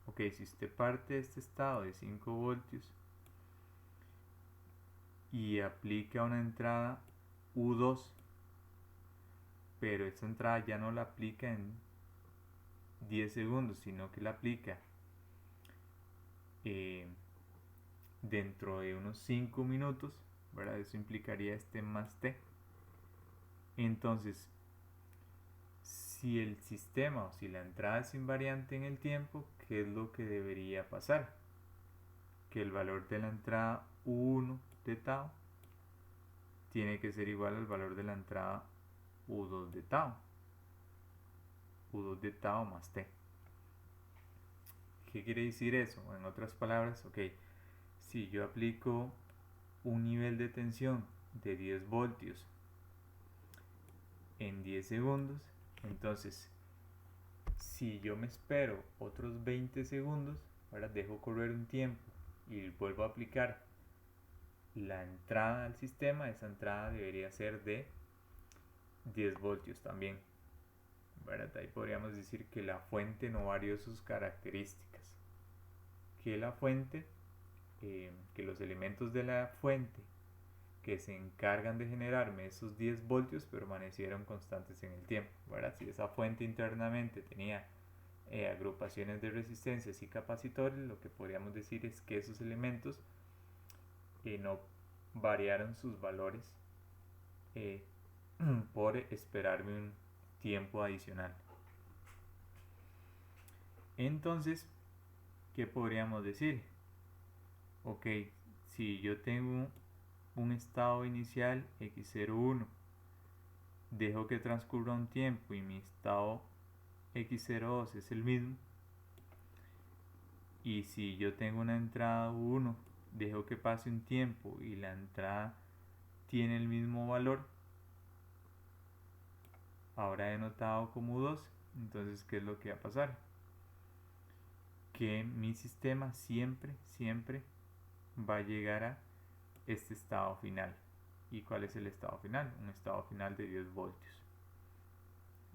Ok, si usted parte de este estado de 5 voltios y aplica una entrada U2, pero esta entrada ya no la aplica en 10 segundos, sino que la aplica dentro de unos 5 minutos, ¿verdad? Eso implicaría este más t. Entonces, si el sistema o si la entrada es invariante en el tiempo, ¿qué es lo que debería pasar? Que el valor de la entrada U1 de tau tiene que ser igual al valor de la entrada U2 de tau. U2 de tau más t. ¿Qué quiere decir eso? En otras palabras, ok, si yo aplico un nivel de tensión de 10 voltios en 10 segundos, entonces si yo me espero otros 20 segundos, ahora dejo correr un tiempo y vuelvo a aplicar la entrada al sistema, esa entrada debería ser de 10 voltios también, ¿verdad? Ahí podríamos decir que la fuente no varió sus características, que la fuente, que los elementos de la fuente que se encargan de generarme esos 10 voltios permanecieron constantes en el tiempo, ¿verdad? Si esa fuente internamente tenía agrupaciones de resistencias y capacitores, lo que podríamos decir es que esos elementos no variaron sus valores por esperarme un tiempo adicional. Entonces, ¿qué podríamos decir? Ok, si yo tengo un estado inicial x01, dejo que transcurra un tiempo y mi estado x02 es el mismo, y si yo tengo una entrada 1, dejo que pase un tiempo y la entrada tiene el mismo valor, ahora denotado como 2, entonces ¿qué es lo que va a pasar? Que mi sistema siempre va a llegar a este estado final. ¿Y cuál es el estado final? Un estado final de 10 voltios.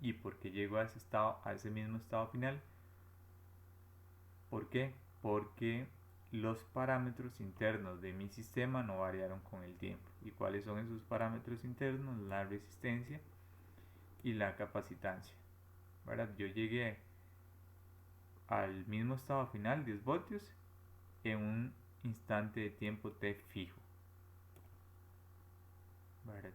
¿Y por qué llego a ese estado, a ese mismo estado final? ¿Por qué? Porque los parámetros internos de mi sistema no variaron con el tiempo. ¿Y cuáles son esos parámetros internos? La resistencia y la capacitancia. ¿Verdad? Yo llegué al mismo estado final, 10 voltios, en un instante de tiempo t fijo. ¿Verdad?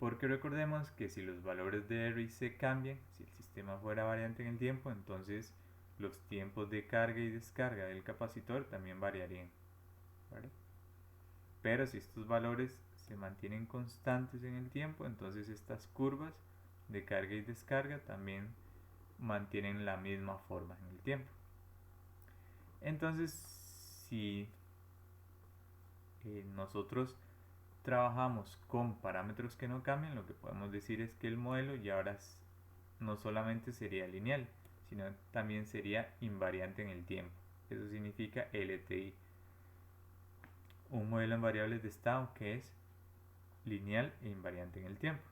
Porque recordemos que si los valores de R y C cambian, si el sistema fuera variante en el tiempo, entonces los tiempos de carga y descarga del capacitor también variarían. ¿Vale? Pero si estos valores se mantienen constantes en el tiempo, entonces estas curvas de carga y descarga también mantienen la misma forma en el tiempo. Entonces, si nosotros trabajamos con parámetros que no cambian, lo que podemos decir es que el modelo ya ahora no solamente sería lineal, sino también sería invariante en el tiempo. Eso significa LTI, un modelo en variables de estado que es lineal e invariante en el tiempo.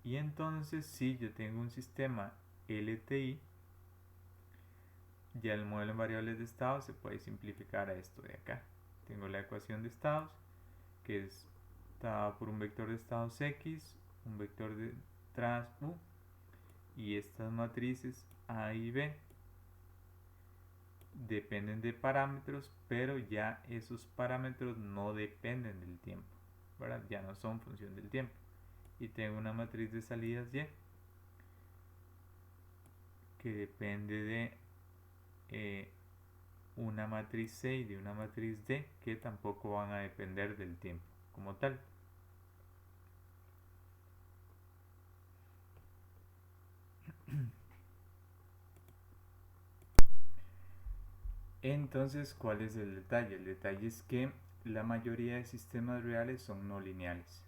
Y entonces si yo tengo un sistema LTI, ya el modelo en variables de estado se puede simplificar a esto de acá. Tengo la ecuación de estados, que está por un vector de estados X, un vector de trans U, y estas matrices A y B dependen de parámetros, pero ya esos parámetros no dependen del tiempo, ¿verdad? Ya no son función del tiempo. Y tengo una matriz de salidas Y que depende de una matriz C y de una matriz D, que tampoco van a depender del tiempo como tal. Entonces, ¿cuál es el detalle? El detalle es que la mayoría de sistemas reales son no lineales.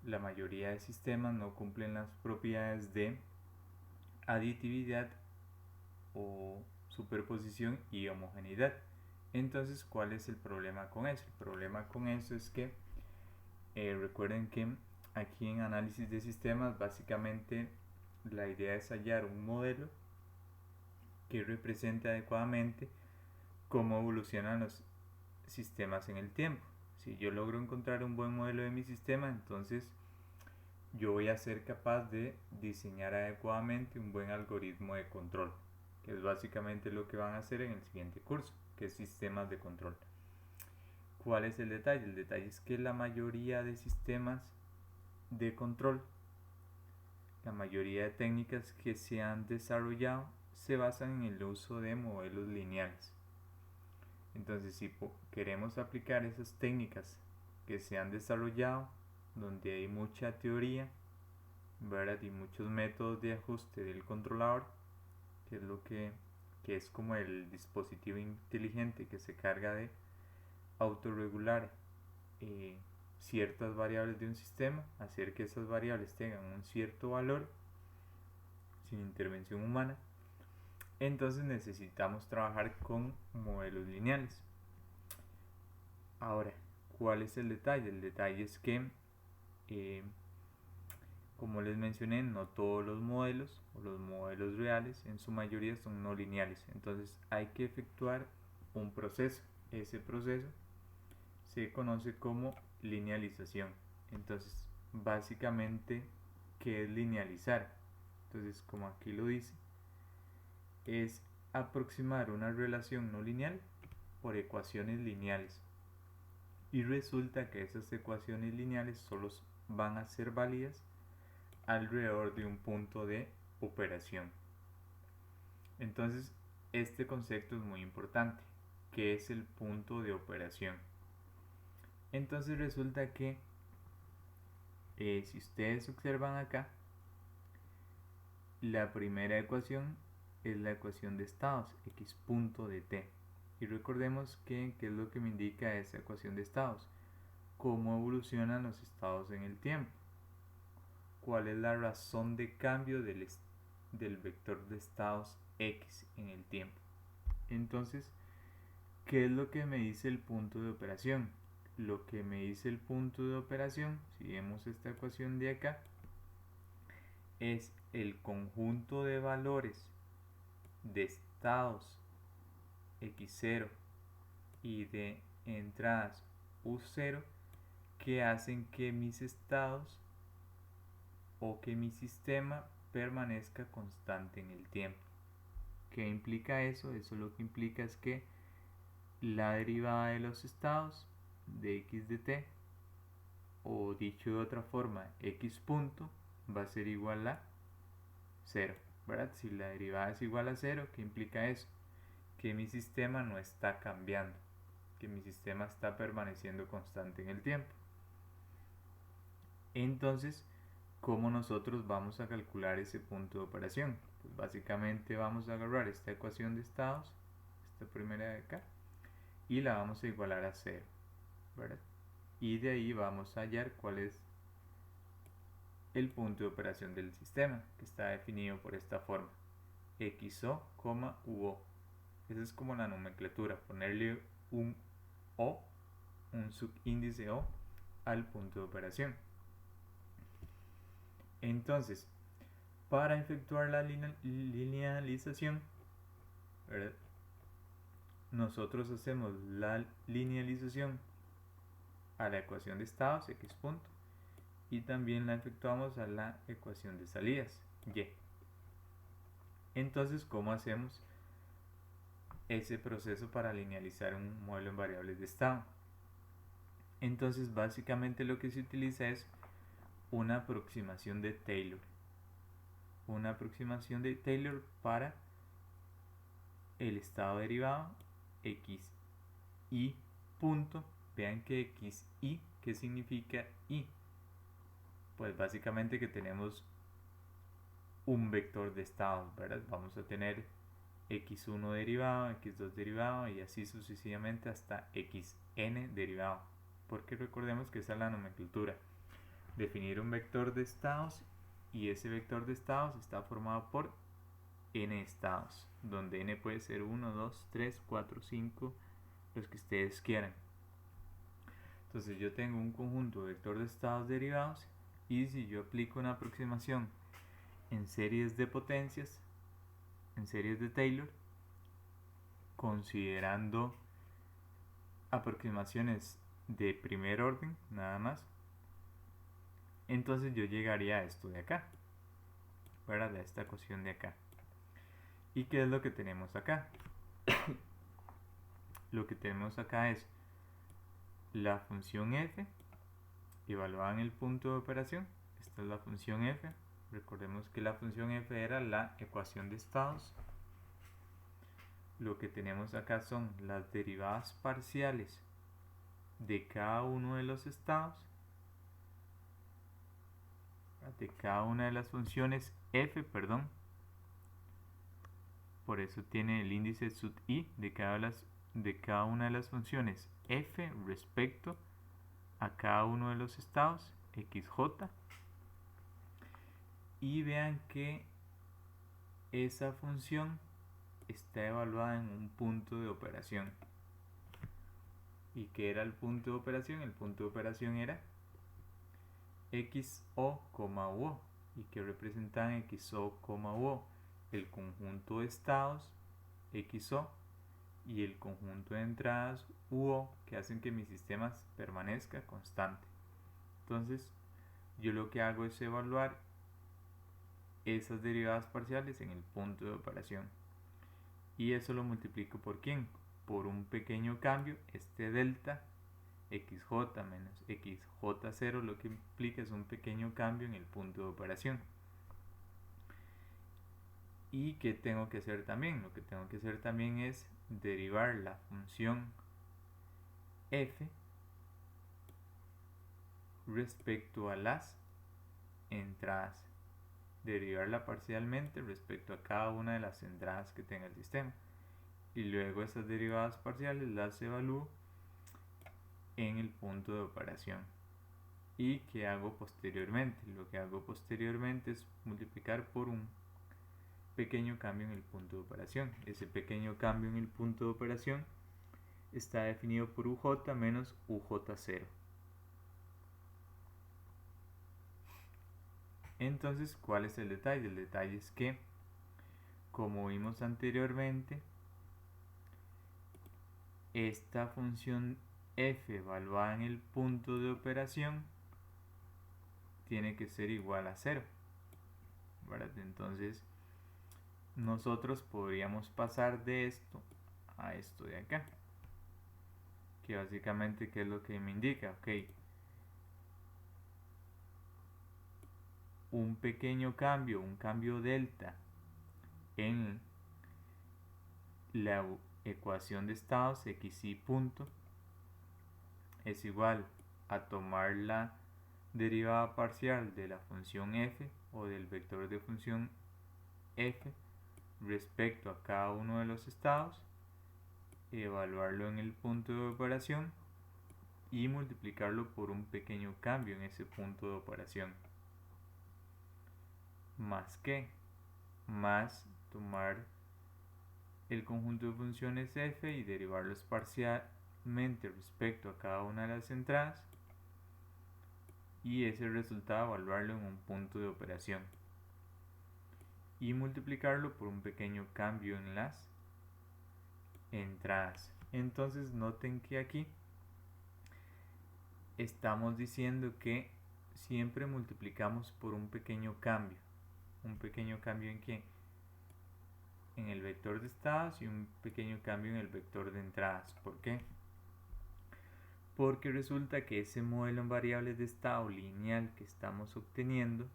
La mayoría de sistemas no cumplen las propiedades de aditividad o superposición y homogeneidad. Entonces, ¿cuál es el problema con eso? El problema con eso es que recuerden que aquí en análisis de sistemas básicamente la idea es hallar un modelo que represente adecuadamente cómo evolucionan los sistemas en el tiempo. Si yo logro encontrar un buen modelo de mi sistema, entonces yo voy a ser capaz de diseñar adecuadamente un buen algoritmo de control, que es básicamente lo que van a hacer en el siguiente curso, que es sistemas de control. ¿Cuál es el detalle? El detalle es que la mayoría de sistemas de control, la mayoría de técnicas que se han desarrollado se basan en el uso de modelos lineales. Entonces, si queremos aplicar esas técnicas que se han desarrollado, donde hay mucha teoría, ¿verdad? Y muchos métodos de ajuste del controlador, que es lo que es como el dispositivo inteligente que se carga de autorregular ciertas variables de un sistema, hacer que esas variables tengan un cierto valor sin intervención humana. Entonces necesitamos trabajar con modelos lineales. Ahora, ¿cuál es el detalle? El detalle es que como les mencioné, no todos los modelos o los modelos reales en su mayoría son no lineales. Entonces hay que efectuar un proceso. Ese proceso se conoce como linealización. Entonces, básicamente, ¿qué es linealizar? Entonces, como aquí lo dice, es aproximar una relación no lineal por ecuaciones lineales. Y resulta que esas ecuaciones lineales solo van a ser válidas alrededor de un punto de operación. Entonces, este concepto es muy importante, que es el punto de operación. Entonces resulta que si ustedes observan acá, la primera ecuación es la ecuación de estados, x punto de t. Y recordemos que ¿qué es lo que me indica esa ecuación de estados? Cómo evolucionan los estados en el tiempo. ¿Cuál es la razón de cambio del vector de estados x en el tiempo? Entonces, ¿qué es lo que me dice el punto de operación? Lo que me dice el punto de operación, si vemos esta ecuación de acá, es el conjunto de valores de estados x0 y de entradas u0 que hacen que mis estados o que mi sistema permanezca constante en el tiempo. ¿Qué implica eso? Eso lo que implica es que la derivada de los estados de x de t, o dicho de otra forma, x punto, va a ser igual a 0, ¿verdad? Si la derivada es igual a 0, ¿qué implica eso? Que mi sistema no está cambiando, que mi sistema está permaneciendo constante en el tiempo. Entonces, ¿cómo nosotros vamos a calcular ese punto de operación? Pues básicamente vamos a agarrar esta ecuación de estados, esta primera de acá, y la vamos a igualar a 0, ¿verdad? Y de ahí vamos a hallar cuál es el punto de operación del sistema, que está definido por esta forma: xo, uo. Esa es como la nomenclatura, ponerle un o, un subíndice o, al punto de operación. Entonces, para efectuar la linealización, ¿verdad?, nosotros hacemos la linealización a la ecuación de estados, x punto, y también la efectuamos a la ecuación de salidas, y. Entonces, ¿cómo hacemos ese proceso para linealizar un modelo en variables de estado? Entonces, básicamente lo que se utiliza es una aproximación de Taylor. Una aproximación de Taylor para el estado derivado xi punto. Vean que xi, ¿qué significa i? Pues básicamente que tenemos un vector de estados, ¿verdad? Vamos a tener x1 derivado, x2 derivado y así sucesivamente hasta xn derivado, porque recordemos que esa es la nomenclatura: definir un vector de estados, y ese vector de estados está formado por n estados, donde n puede ser 1, 2, 3, 4, 5, los que ustedes quieran. Entonces yo tengo un conjunto de vector de estados derivados, y si yo aplico una aproximación en series de potencias, en series de Taylor, considerando aproximaciones de primer orden nada más, entonces yo llegaría a esto de acá, ¿verdad?, de esta ecuación de acá. ¿Y qué es lo que tenemos acá? Lo que tenemos acá es la función f evaluada en el punto de operación. Esta es la función f. Recordemos que la función f era la ecuación de estados. Lo que tenemos acá son las derivadas parciales de cada uno de los estados, de cada una de las funciones f, perdón. Por eso tiene el índice sub i de cada una de las funciones f respecto a cada uno de los estados xj. Y vean que esa función está evaluada en un punto de operación. ¿Y qué era el punto de operación? El punto de operación era xo, uo. ¿Y que representan xo, uo? El conjunto de estados xo y el conjunto de entradas uo, que hacen que mi sistema permanezca constante. Entonces yo lo que hago es evaluar esas derivadas parciales en el punto de operación, y eso lo multiplico por ¿quién? Por un pequeño cambio, este delta xj menos xj0, lo que implica es un pequeño cambio en el punto de operación. ¿Y qué tengo que hacer también? Lo que tengo que hacer también es derivar la función f respecto a las entradas. derivarla parcialmente respecto a cada una de las entradas que tenga el sistema. Y luego esas derivadas parciales las evalúo en el punto de operación. ¿Y qué hago posteriormente? Lo que hago posteriormente es multiplicar por un pequeño cambio en el punto de operación. Ese pequeño cambio en el punto de operación está definido por UJ menos UJ0. Entonces, ¿cuál es el detalle? El detalle es que, como vimos anteriormente, esta función f evaluada en el punto de operación tiene que ser igual a 0, ¿verdad? Entonces, nosotros podríamos pasar de esto a esto de acá, que básicamente, ¿qué es lo que me indica? Ok, un pequeño cambio, un cambio delta en la ecuación de estados xy punto es igual a tomar la derivada parcial de la función f o del vector de función f respecto a cada uno de los estados, evaluarlo en el punto de operación y multiplicarlo por un pequeño cambio en ese punto de operación. Más tomar el conjunto de funciones f y derivarlos parcialmente respecto a cada una de las entradas y ese resultado evaluarlo en un punto de operación y multiplicarlo por un pequeño cambio en las entradas. Entonces noten que aquí estamos diciendo que siempre multiplicamos por un pequeño cambio. ¿Un pequeño cambio en qué? En el vector de estados y un pequeño cambio en el vector de entradas. ¿Por qué? Porque resulta que ese modelo en variables de estado lineal que estamos obteniendo,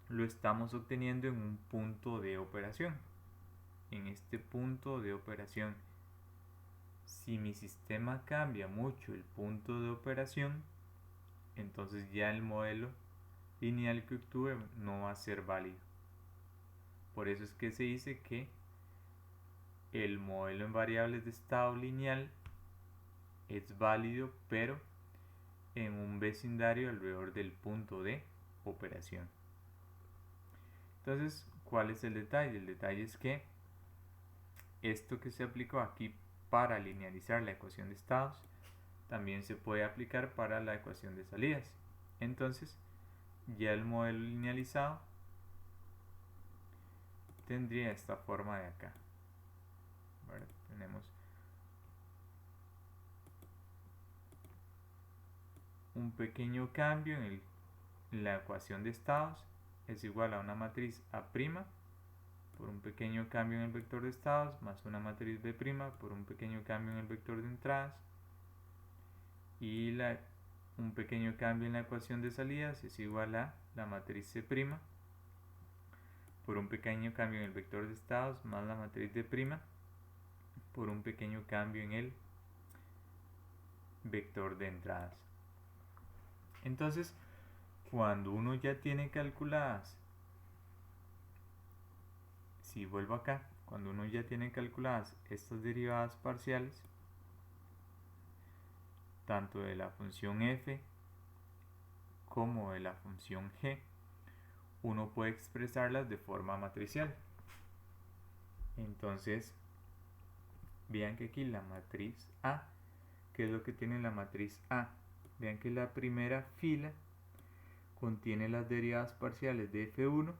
lo estamos obteniendo en un punto de operación. En este punto de operación, si mi sistema cambia mucho el punto de operación, entonces ya el modelo lineal que obtuve no va a ser válido. Por eso es que se dice que el modelo en variables de estado lineal es válido, pero en un vecindario alrededor del punto de operación. Entonces, ¿cuál es el detalle? El detalle es que esto que se aplicó aquí para linealizar la ecuación de estados también se puede aplicar para la ecuación de salidas. Entonces, ya el modelo linealizado tendría esta forma de acá. ¿Verdad? Tenemos un pequeño cambio en la ecuación de estados es igual a una matriz A' por un pequeño cambio en el vector de estados más una matriz B' por un pequeño cambio en el vector de entradas y un pequeño cambio en la ecuación de salidas es igual a la matriz C' por un pequeño cambio en el vector de estados más la matriz D' por un pequeño cambio en el vector de entradas. Entonces, cuando uno ya tiene calculadas, si vuelvo acá, cuando uno ya tiene calculadas estas derivadas parciales, tanto de la función f como de la función g, uno puede expresarlas de forma matricial. Entonces, vean que aquí la matriz A, ¿qué es lo que tiene la matriz A? Vean que la primera fila contiene las derivadas parciales de f1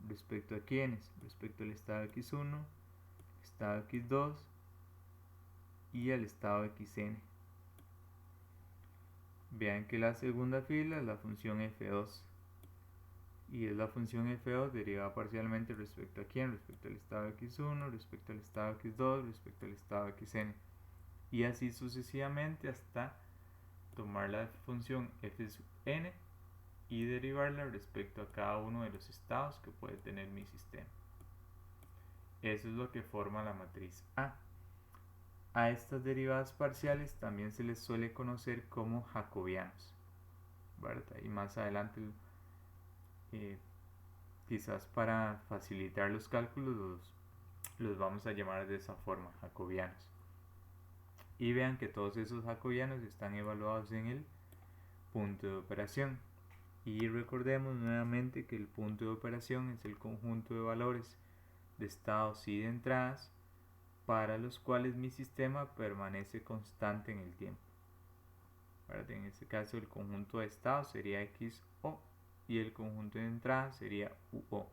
respecto a quiénes, respecto al estado x1, estado x2 y al estado xn. Vean que la segunda fila es la función f2 y es la función f2 derivada parcialmente respecto a quién, respecto al estado x1, respecto al estado x2, respecto al estado xn y así sucesivamente hasta tomar la función f sub n y derivarla respecto a cada uno de los estados que puede tener mi sistema. Eso es lo que forma la matriz A. A estas derivadas parciales también se les suele conocer como jacobianos, ¿verdad? Y más adelante quizás para facilitar los cálculos los vamos a llamar de esa forma, jacobianos. Y vean que todos esos jacobianos están evaluados en el punto de operación. Y recordemos nuevamente que el punto de operación es el conjunto de valores de estados y de entradas para los cuales mi sistema permanece constante en el tiempo. En este caso el conjunto de estados sería XO y el conjunto de entradas sería UO.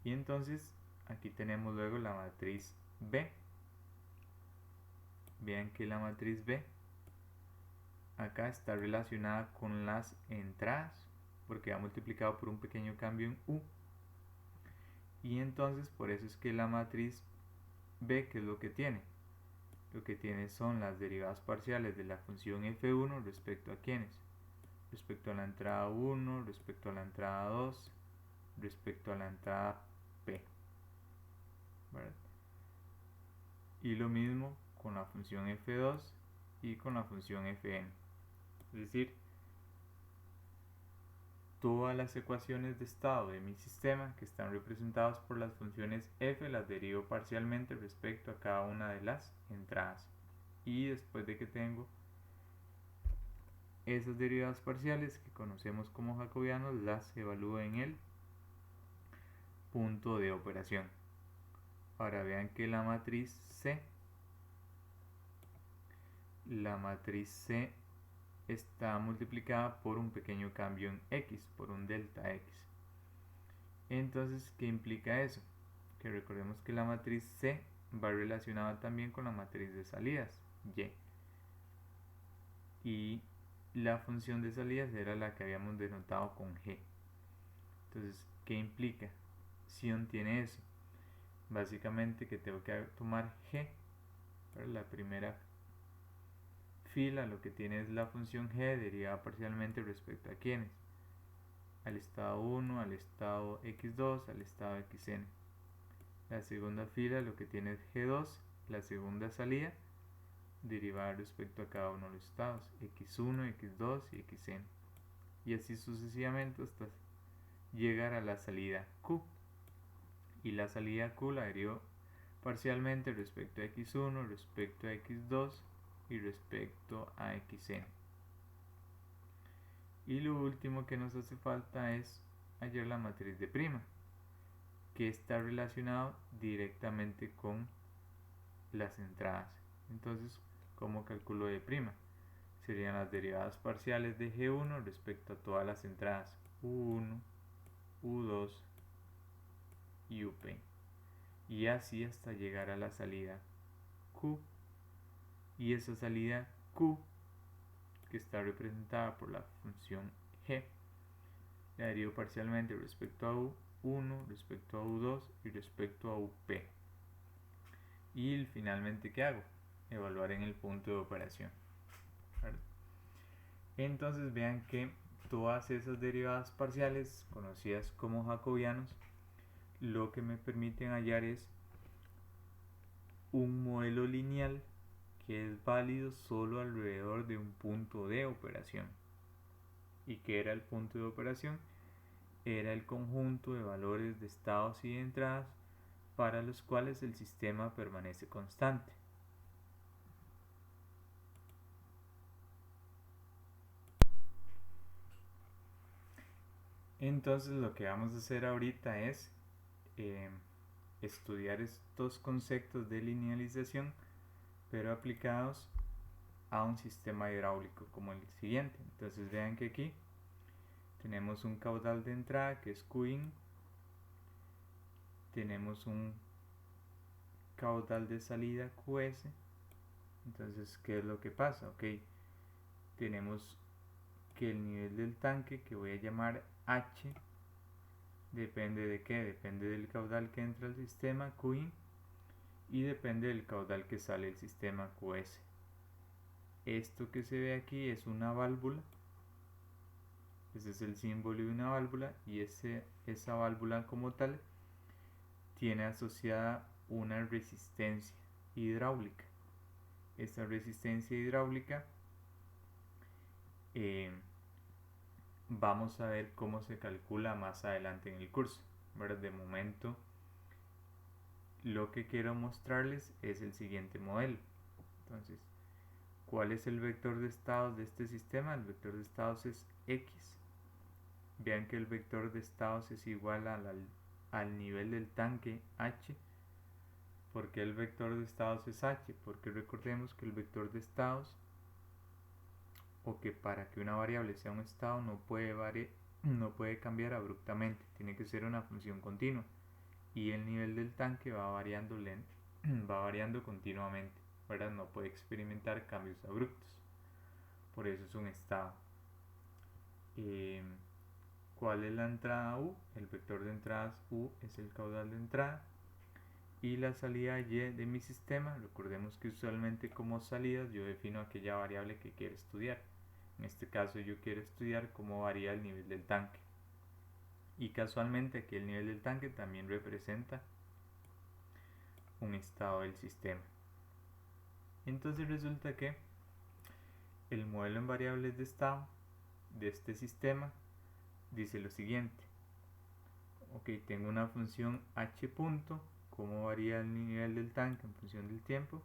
Y entonces aquí tenemos luego la matriz B. Vean que la matriz B acá está relacionada con las entradas porque va multiplicado por un pequeño cambio en U. Y entonces por eso es que la matriz B, ¿qué es lo que tiene? Lo que tiene son las derivadas parciales de la función f1 respecto a quiénes, respecto a la entrada 1, respecto a la entrada 2, respecto a la entrada P, ¿verdad? Y lo mismo con la función f2 y con la función fn. Es decir, todas las ecuaciones de estado de mi sistema que están representadas por las funciones f las derivo parcialmente respecto a cada una de las entradas. Y después de que tengo esas derivadas parciales que conocemos como jacobianos, las evalúo en el punto de operación. Ahora vean que la matriz C está multiplicada por un pequeño cambio en X, por un delta X. Entonces, ¿qué implica eso? Que recordemos que la matriz C va relacionada también con la matriz de salidas, Y. Y la función de salidas era la que habíamos denotado con G. Entonces, ¿qué implica? Sion tiene eso. Básicamente que tengo que tomar G, para la primera fila lo que tiene es la función G derivada parcialmente respecto a quiénes, al estado 1, al estado x2, al estado xn. La segunda fila lo que tiene es G2, la segunda salida derivada respecto a cada uno de los estados, x1, x2 y xn. Y así sucesivamente hasta llegar a la salida Q. Y la salida Q la derivo parcialmente respecto a x1, respecto a x2 y respecto a xn. Y lo último que nos hace falta es hallar la matriz de prima, que está relacionado directamente con las entradas. Entonces, ¿cómo calculo de prima? Serían las derivadas parciales de G1 respecto a todas las entradas U1, U2 y UP. Y así hasta llegar a la salida Q. Y esa salida Q, que está representada por la función G, la derivo parcialmente respecto a U1, respecto a U2 y respecto a UP. Y finalmente, ¿qué hago? Evaluar en el punto de operación. ¿Vale? Entonces vean que todas esas derivadas parciales, conocidas como jacobianos, lo que me permiten hallar es un modelo lineal que es válido solo alrededor de un punto de operación. ¿Y qué era el punto de operación? Era el conjunto de valores de estados y de entradas para los cuales el sistema permanece constante. Entonces lo que vamos a hacer ahorita es estudiar estos conceptos de linealización, pero aplicados a un sistema hidráulico como el siguiente. Entonces vean que aquí tenemos un caudal de entrada que es Qin, tenemos un caudal de salida QS. Entonces, ¿qué es lo que pasa? Ok, tenemos que el nivel del tanque, que voy a llamar H, depende de qué, depende del caudal que entra al sistema Qin y depende del caudal que sale del sistema QS. Esto que se ve aquí es una válvula, ese es el símbolo de una válvula, y esa válvula como tal tiene asociada una resistencia hidráulica. Esta resistencia hidráulica vamos a ver cómo se calcula más adelante en el curso, ¿verdad? De momento lo que quiero mostrarles es el siguiente modelo. Entonces, ¿cuál es el vector de estados de este sistema? El vector de estados es X. Vean que el vector de estados es igual al nivel del tanque H. ¿Por qué el vector de estados es H? Porque recordemos que el vector de estados, o que para que una variable sea un estado no puede cambiar abruptamente, tiene que ser una función continua, y el nivel del tanque va variando continuamente, ¿verdad? No puede experimentar cambios abruptos, por eso es un estado. ¿Cuál es la entrada U? El vector de entradas U es el caudal de entrada, y la salida Y de mi sistema, recordemos que usualmente como salidas yo defino aquella variable que quiero estudiar. En este caso yo quiero estudiar cómo varía el nivel del tanque, y casualmente aquí el nivel del tanque también representa un estado del sistema. Entonces resulta que el modelo en variables de estado de este sistema dice lo siguiente: ok, tengo una función h punto, cómo varía el nivel del tanque en función del tiempo,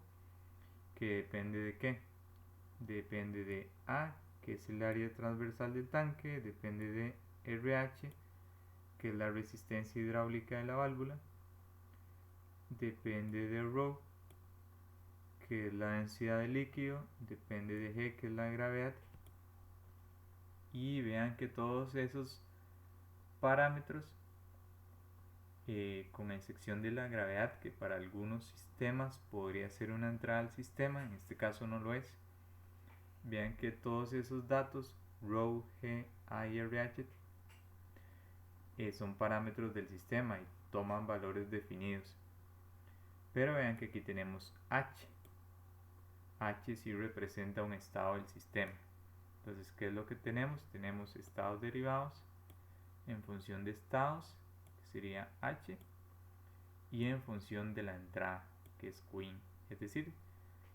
que depende de qué, depende de A, que es el área transversal del tanque, depende de RH, que es la resistencia hidráulica de la válvula, depende de ρ, que es la densidad del líquido, depende de G, que es la gravedad, y vean que todos esos parámetros, con excepción de la gravedad, que para algunos sistemas podría ser una entrada al sistema, en este caso no lo es, vean que todos esos datos, ρ, G, A y RH, son parámetros del sistema y toman valores definidos. Pero vean que aquí tenemos H. H sí representa un estado del sistema. Entonces, ¿qué es lo que tenemos? Tenemos estados derivados en función de estados, que sería H, y en función de la entrada, que es Qin. Es decir,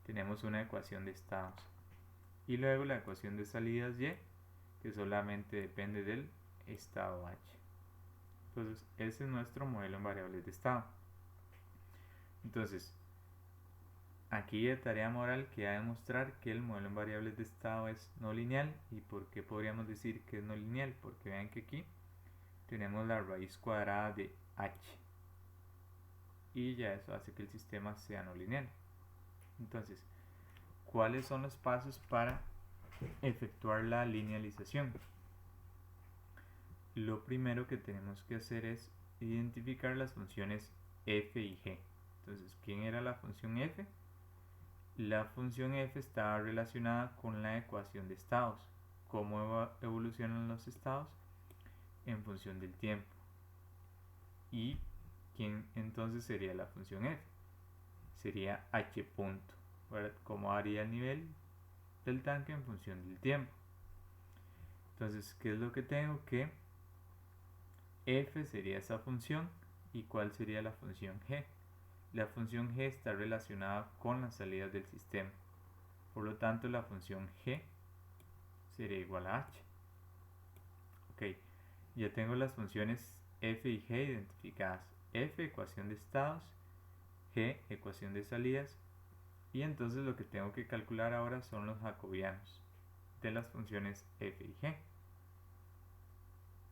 tenemos una ecuación de estados. Y luego la ecuación de salidas Y, que solamente depende del estado H. Entonces, ese es nuestro modelo en variables de estado. Entonces, aquí de tarea moral queda demostrar que el modelo en variables de estado es no lineal. ¿Y por qué podríamos decir que es no lineal? Porque vean que aquí tenemos la raíz cuadrada de h, y ya eso hace que el sistema sea no lineal. Entonces, ¿cuáles son los pasos para efectuar la linealización? Lo primero que tenemos que hacer es identificar las funciones f y g. Entonces, ¿quién era la función f? La función f estaba relacionada con la ecuación de estados. ¿Cómo evolucionan los estados? En función del tiempo. ¿Y quién entonces sería la función f? Sería h punto. ¿Cómo varía el nivel del tanque en función del tiempo? Entonces, ¿qué es lo que tengo? Que f sería esa función. ¿Y cuál sería la función g? La función g está relacionada con las salidas del sistema. Por lo tanto, la función g sería igual a h. Ok, ya tengo las funciones f y g identificadas. F, ecuación de estados, g, ecuación de salidas, y entonces lo que tengo que calcular ahora son los jacobianos de las funciones f y g.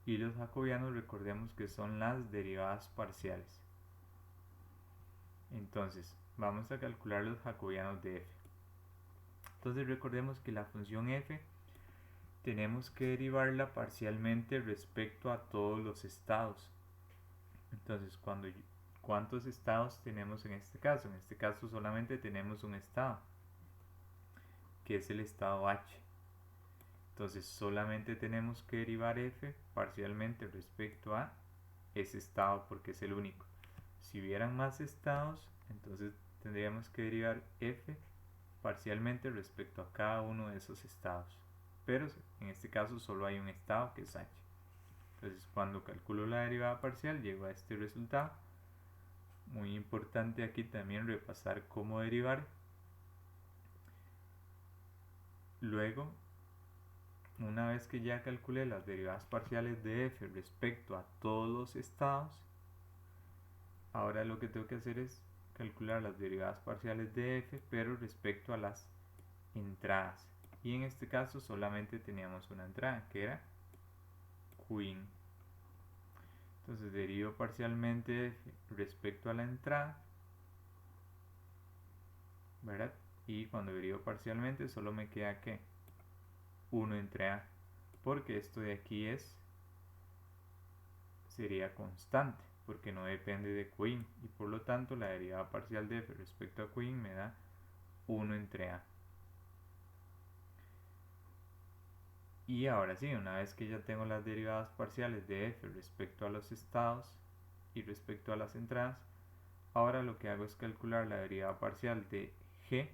Y los jacobianos, recordemos que son las derivadas parciales. Entonces, vamos a calcular los jacobianos de f. Entonces recordemos que la función f tenemos que derivarla parcialmente respecto a todos los estados. Entonces, ¿cuántos estados tenemos en este caso? En este caso solamente tenemos un estado, que es el estado h. Entonces solamente tenemos que derivar f parcialmente respecto a ese estado, porque es el único. Si hubieran más estados, entonces tendríamos que derivar f parcialmente respecto a cada uno de esos estados. Pero en este caso solo hay un estado, que es h. Entonces, cuando calculo la derivada parcial, llego a este resultado. Muy importante aquí también repasar cómo derivar. Luego, una vez que ya calculé las derivadas parciales de f respecto a todos los estados, ahora lo que tengo que hacer es calcular las derivadas parciales de f, pero respecto a las entradas. Y en este caso solamente teníamos una entrada, que era Qin. Entonces derivo parcialmente f respecto a la entrada, ¿verdad? Y cuando derivo parcialmente solo me queda que 1 entre a, porque esto de aquí sería constante, porque no depende de Qin, y por lo tanto la derivada parcial de f respecto a Qin me da 1 entre a. Y ahora sí, una vez que ya tengo las derivadas parciales de f respecto a los estados y respecto a las entradas, ahora lo que hago es calcular la derivada parcial de g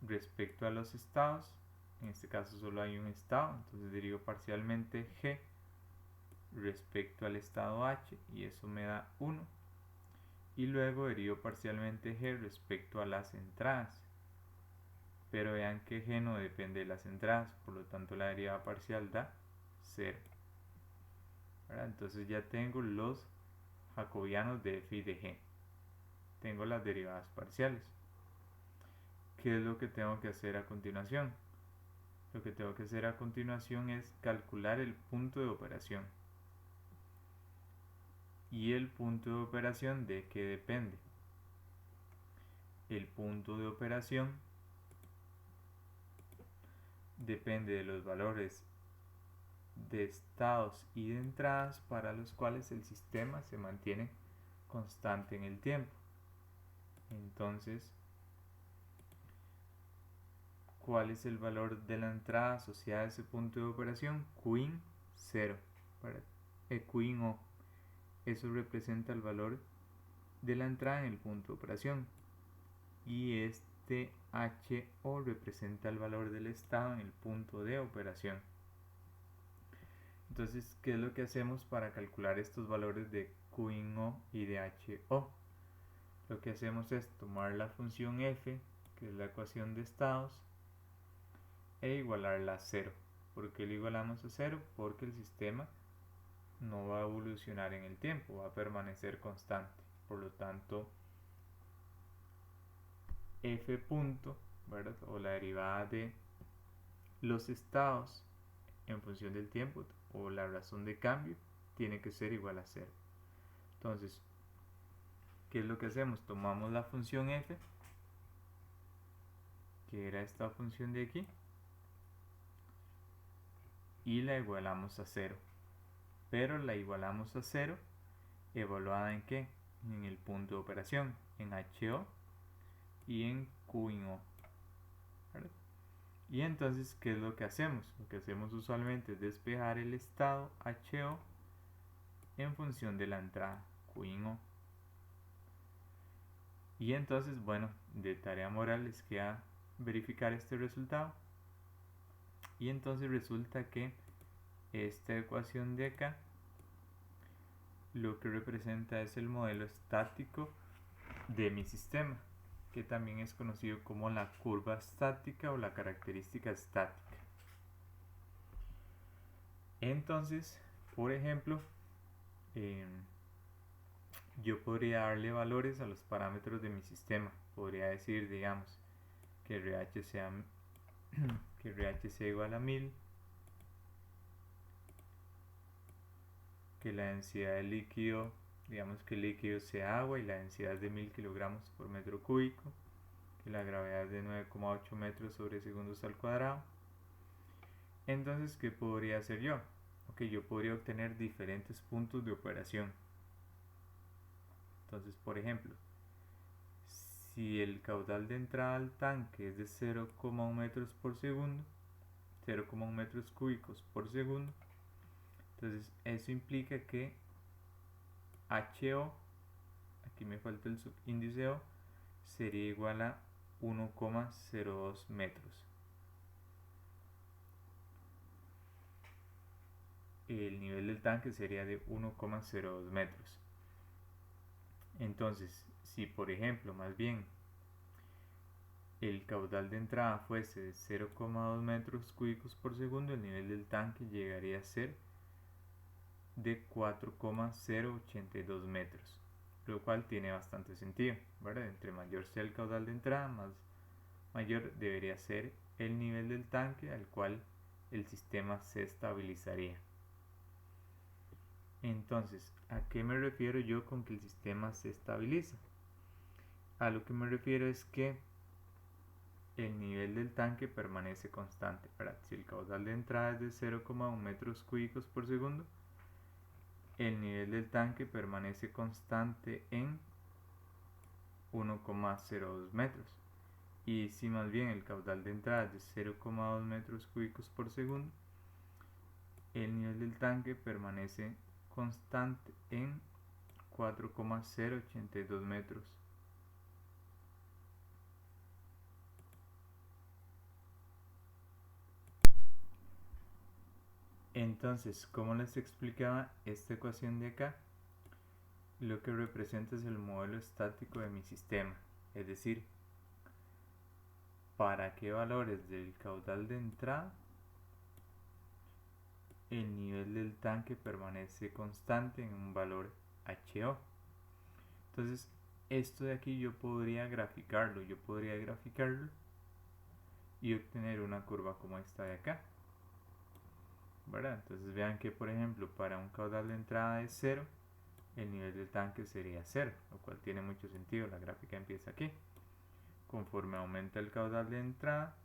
respecto a los estados. En este caso solo hay un estado, entonces derivo parcialmente g respecto al estado h y eso me da 1. Y luego derivo parcialmente g respecto a las entradas. Pero vean que g no depende de las entradas, por lo tanto la derivada parcial da 0. Entonces ya tengo los jacobianos de f y de g. Tengo las derivadas parciales. ¿Qué es lo que tengo que hacer a continuación? Lo que tengo que hacer a continuación es calcular el punto de operación. ¿Y el punto de operación de qué depende? El punto de operación depende de los valores de estados y de entradas para los cuales el sistema se mantiene constante en el tiempo. Entonces, ¿cuál es el valor de la entrada asociada a ese punto de operación? Qin 0, Qin O. Eso representa el valor de la entrada en el punto de operación. Y este HO representa el valor del estado en el punto de operación. Entonces, ¿qué es lo que hacemos para calcular estos valores de Qin O y de HO? Lo que hacemos es tomar la función f, que es la ecuación de estados, e igualarla a 0. ¿Por qué lo igualamos a 0? Porque el sistema no va a evolucionar en el tiempo, va a permanecer constante. Por lo tanto, f punto, ¿verdad? O la derivada de los estados en función del tiempo o la razón de cambio tiene que ser igual a 0. Entonces, ¿qué es lo que hacemos? Tomamos la función f, que era esta función de aquí, y la igualamos a 0. Pero la igualamos a 0 evaluada en ¿qué? En el punto de operación, en HO y en Qin O. ¿Verdad? Y entonces, ¿qué es lo que hacemos? Lo que hacemos usualmente es despejar el estado HO en función de la entrada Qin O. Y entonces, bueno, de tarea moral les queda verificar este resultado. Y entonces resulta que esta ecuación de acá lo que representa es el modelo estático de mi sistema, que también es conocido como la curva estática o la característica estática. Entonces, por ejemplo, yo podría darle valores a los parámetros de mi sistema. Podría decir, digamos, que RH sea igual a 1000, que la densidad del líquido, digamos que el líquido sea agua y la densidad es de 1000 kilogramos por metro cúbico, que la gravedad es de 9,8 metros sobre segundos al cuadrado. Entonces, ¿qué podría hacer yo? Ok, yo podría obtener diferentes puntos de operación. Entonces, por ejemplo, si el caudal de entrada al tanque es de 0,1 metros por segundo, 0,1 metros cúbicos por segundo, entonces eso implica que HO, aquí me falta el subíndice O, sería igual a 1,02 metros. El nivel del tanque sería de 1,02 metros. Entonces, si por ejemplo, más bien, el caudal de entrada fuese de 0,2 metros cúbicos por segundo, el nivel del tanque llegaría a ser de 4,082 metros, lo cual tiene bastante sentido, ¿verdad? Entre mayor sea el caudal de entrada, mayor debería ser el nivel del tanque al cual el sistema se estabilizaría. Entonces, ¿a qué me refiero yo con que el sistema se estabiliza? A lo que me refiero es que el nivel del tanque permanece constante, ¿verdad? Si el caudal de entrada es de 0,1 metros cúbicos por segundo, el nivel del tanque permanece constante en 1,02 metros. Y si más bien el caudal de entrada es de 0,2 metros cúbicos por segundo, el nivel del tanque permanece constante en 4,082 metros. Entonces, como les explicaba, esta ecuación de acá lo que representa es el modelo estático de mi sistema, es decir, para qué valores del caudal de entrada el nivel del tanque permanece constante en un valor HO. Entonces, esto de aquí yo podría graficarlo y obtener una curva como esta de acá, ¿verdad? Entonces vean que, por ejemplo, para un caudal de entrada de 0, el nivel del tanque sería 0, lo cual tiene mucho sentido, la gráfica empieza aquí. Conforme aumenta el caudal de entrada,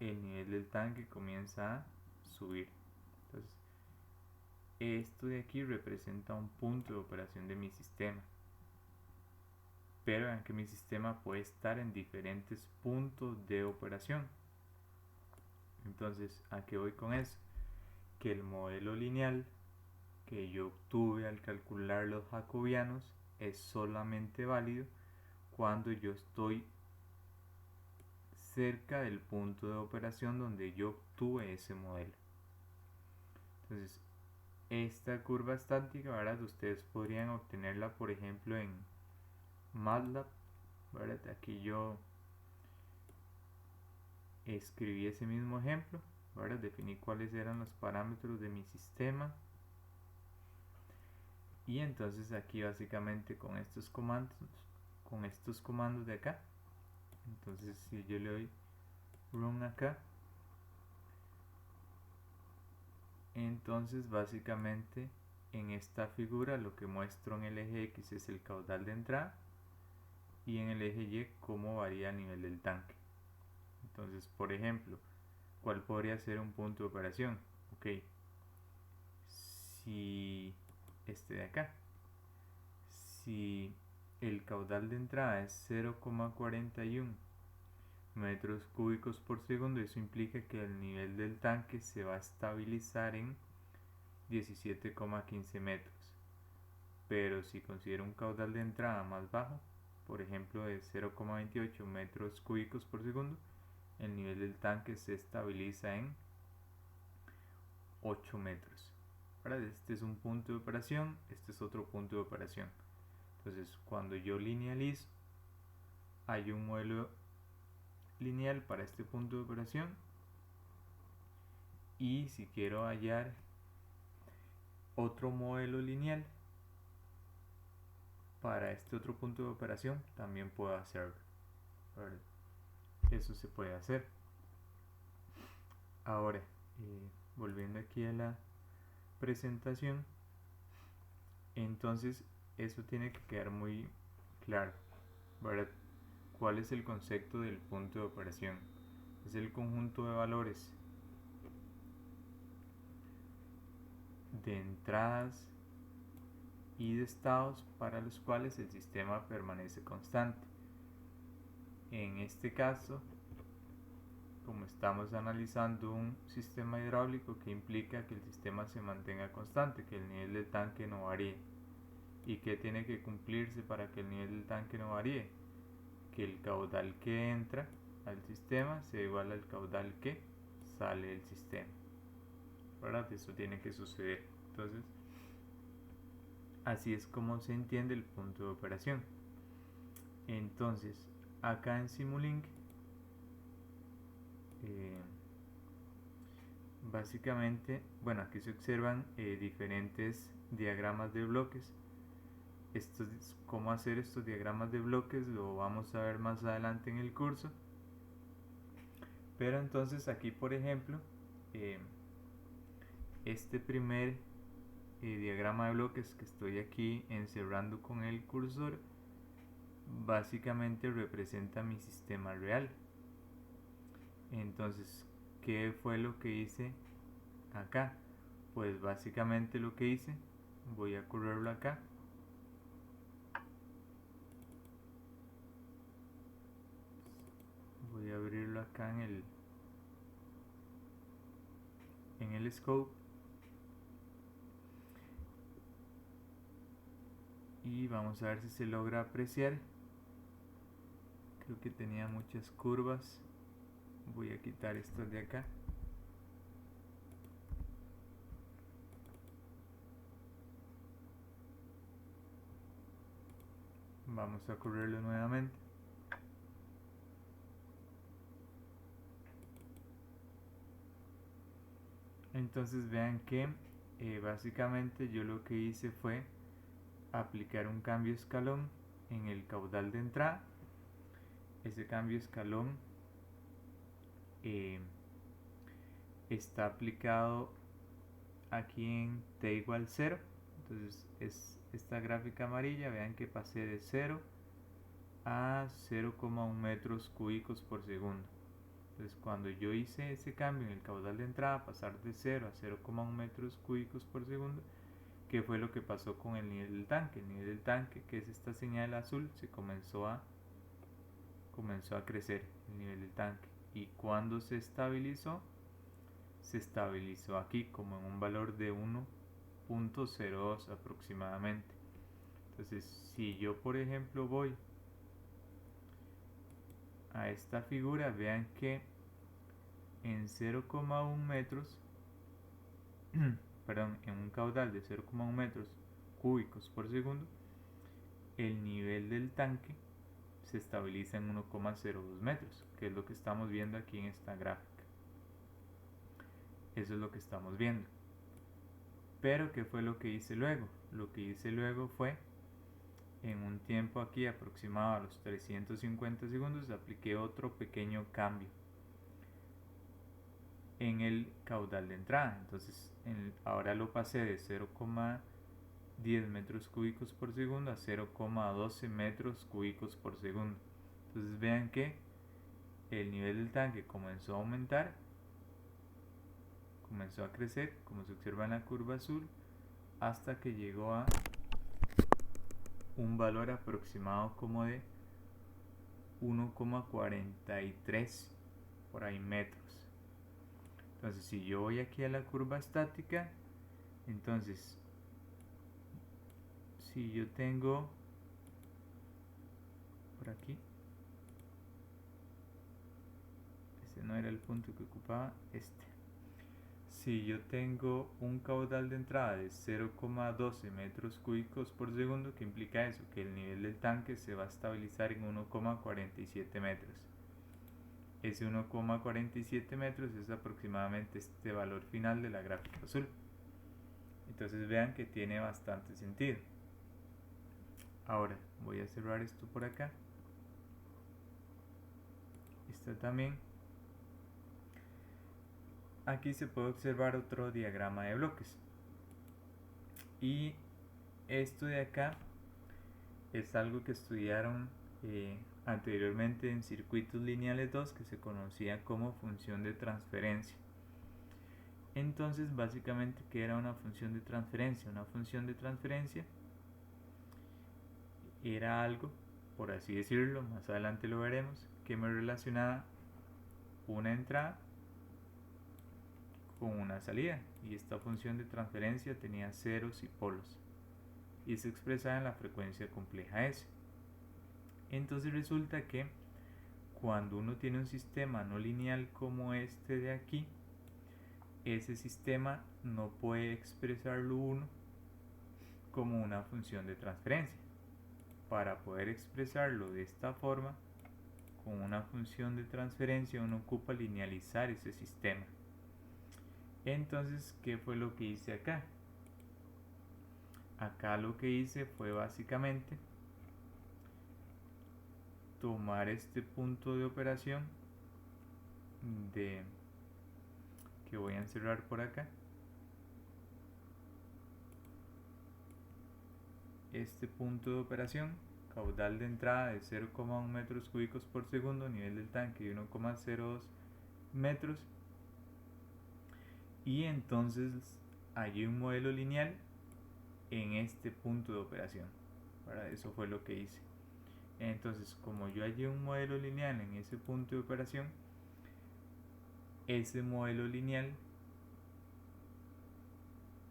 el nivel del tanque comienza a subir. Entonces, esto de aquí representa un punto de operación de mi sistema. Pero vean que mi sistema puede estar en diferentes puntos de operación. Entonces, ¿a qué voy con eso? Que el modelo lineal que yo obtuve al calcular los jacobianos es solamente válido cuando yo estoy cerca del punto de operación donde yo obtuve ese modelo. Entonces, esta curva estática, ¿verdad? Ustedes podrían obtenerla, por ejemplo, en MATLAB, ¿verdad? Aquí yo escribí ese mismo ejemplo, ¿verdad? Definí cuáles eran los parámetros de mi sistema. Y entonces aquí básicamente con estos comandos de acá, entonces si yo le doy run acá, entonces básicamente en esta figura lo que muestro en el eje X es el caudal de entrada y en el eje Y cómo varía el nivel del tanque. Entonces, por ejemplo, ¿cuál podría ser un punto de operación? Ok, si este de acá, si el caudal de entrada es 0,41 metros cúbicos por segundo, eso implica que el nivel del tanque se va a estabilizar en 17,15 metros. Pero si considero un caudal de entrada más bajo, por ejemplo de 0,28 metros cúbicos por segundo, el nivel del tanque se estabiliza en 8 metros. Ahora, este es un punto de operación, este es otro punto de operación. Entonces, cuando yo linealizo, hay un modelo lineal para este punto de operación. Y si quiero hallar otro modelo lineal para este otro punto de operación, también puedo hacerlo. Eso se puede hacer. Ahora, volviendo aquí a la presentación, entonces eso tiene que quedar muy claro, ¿verdad? ¿Cuál es el concepto del punto de operación? Es el conjunto de valores de entradas y de estados para los cuales el sistema permanece constante. En este caso, como estamos analizando un sistema hidráulico, que implica que el sistema se mantenga constante, que el nivel del tanque no varíe. ¿Y qué tiene que cumplirse para que el nivel del tanque no varíe? Que el caudal que entra al sistema sea igual al caudal que sale del sistema, ¿verdad? Eso tiene que suceder. Entonces, así es como se entiende el punto de operación. Entonces, acá en Simulink Básicamente, bueno, aquí se observan diferentes diagramas de bloques. Cómo hacer estos diagramas de bloques lo vamos a ver más adelante en el curso. Pero entonces aquí, por ejemplo, este primer diagrama de bloques que estoy aquí encerrando con el cursor básicamente representa mi sistema real. Entonces, ¿qué fue lo que hice acá? Pues básicamente lo que hice, voy a correrlo acá. Voy a abrirlo acá en el scope. Y vamos a ver si se logra apreciar. Creo que tenía muchas curvas. Voy a quitar estas de acá. Vamos a correrlo nuevamente. Entonces vean que básicamente yo lo que hice fue aplicar un cambio escalón en el caudal de entrada. Ese cambio escalón está aplicado aquí en t igual 0. Entonces es esta gráfica amarilla. Vean que pasé de 0 a 0,1 metros cúbicos por segundo. Entonces cuando yo hice ese cambio en el caudal de entrada, pasar de 0 a 0,1 metros cúbicos por segundo, ¿qué fue lo que pasó con el nivel del tanque? El nivel del tanque, que es esta señal azul, se comenzó a crecer el nivel del tanque. Y cuando se estabilizó aquí como en un valor de 1.02 aproximadamente. Entonces si yo por ejemplo voy a esta figura, vean que en 0,1 metros perdón, en un caudal de 0,1 metros cúbicos por segundo, el nivel del tanque se estabiliza en 1,02 metros, que es lo que estamos viendo aquí en esta gráfica. Eso es lo que estamos viendo. Pero ¿qué fue lo que hice luego? Lo que hice luego fue, en un tiempo aquí aproximado a los 350 segundos, apliqué otro pequeño cambio en el caudal de entrada. Entonces ahora lo pasé de 0,10 metros cúbicos por segundo a 0,12 metros cúbicos por segundo. Entonces vean que el nivel del tanque comenzó a aumentar, comenzó a crecer, como se observa en la curva azul, hasta que llegó a un valor aproximado como de 1,43 por ahí metros. Entonces si yo voy aquí a la curva estática, entonces si yo tengo por aquí, este no era el punto que ocupaba, si yo tengo un caudal de entrada de 0,12 metros cúbicos por segundo, ¿qué implica eso? Que el nivel del tanque se va a estabilizar en 1,47 metros. Ese 1,47 metros es aproximadamente este valor final de la gráfica azul. Entonces vean que tiene bastante sentido. Ahora voy a cerrar esto por acá. Esta también. Aquí se puede observar otro diagrama de bloques. Y esto de acá es algo que estudiaron anteriormente en circuitos lineales 2, que se conocía como función de transferencia. Entonces básicamente, ¿qué era una función de transferencia? Una función de transferencia era algo, por así decirlo, más adelante lo veremos, que me relacionaba una entrada con una salida, y esta función de transferencia tenía ceros y polos y se expresaba en la frecuencia compleja S. Entonces resulta que cuando uno tiene un sistema no lineal como este de aquí, ese sistema no puede expresarlo uno como una función de transferencia. Para poder expresarlo de esta forma, con una función de transferencia uno ocupa linealizar ese sistema. Entonces, ¿qué fue lo que hice acá? Acá lo que hice fue básicamente tomar este punto de operación que voy a encerrar por acá. Este punto de operación, caudal de entrada de 0,1 metros cúbicos por segundo, nivel del tanque de 1,02 metros, y entonces hay un modelo lineal en este punto de operación. Para eso fue lo que hice. Entonces, como yo hallé un modelo lineal en ese punto de operación, ese modelo lineal,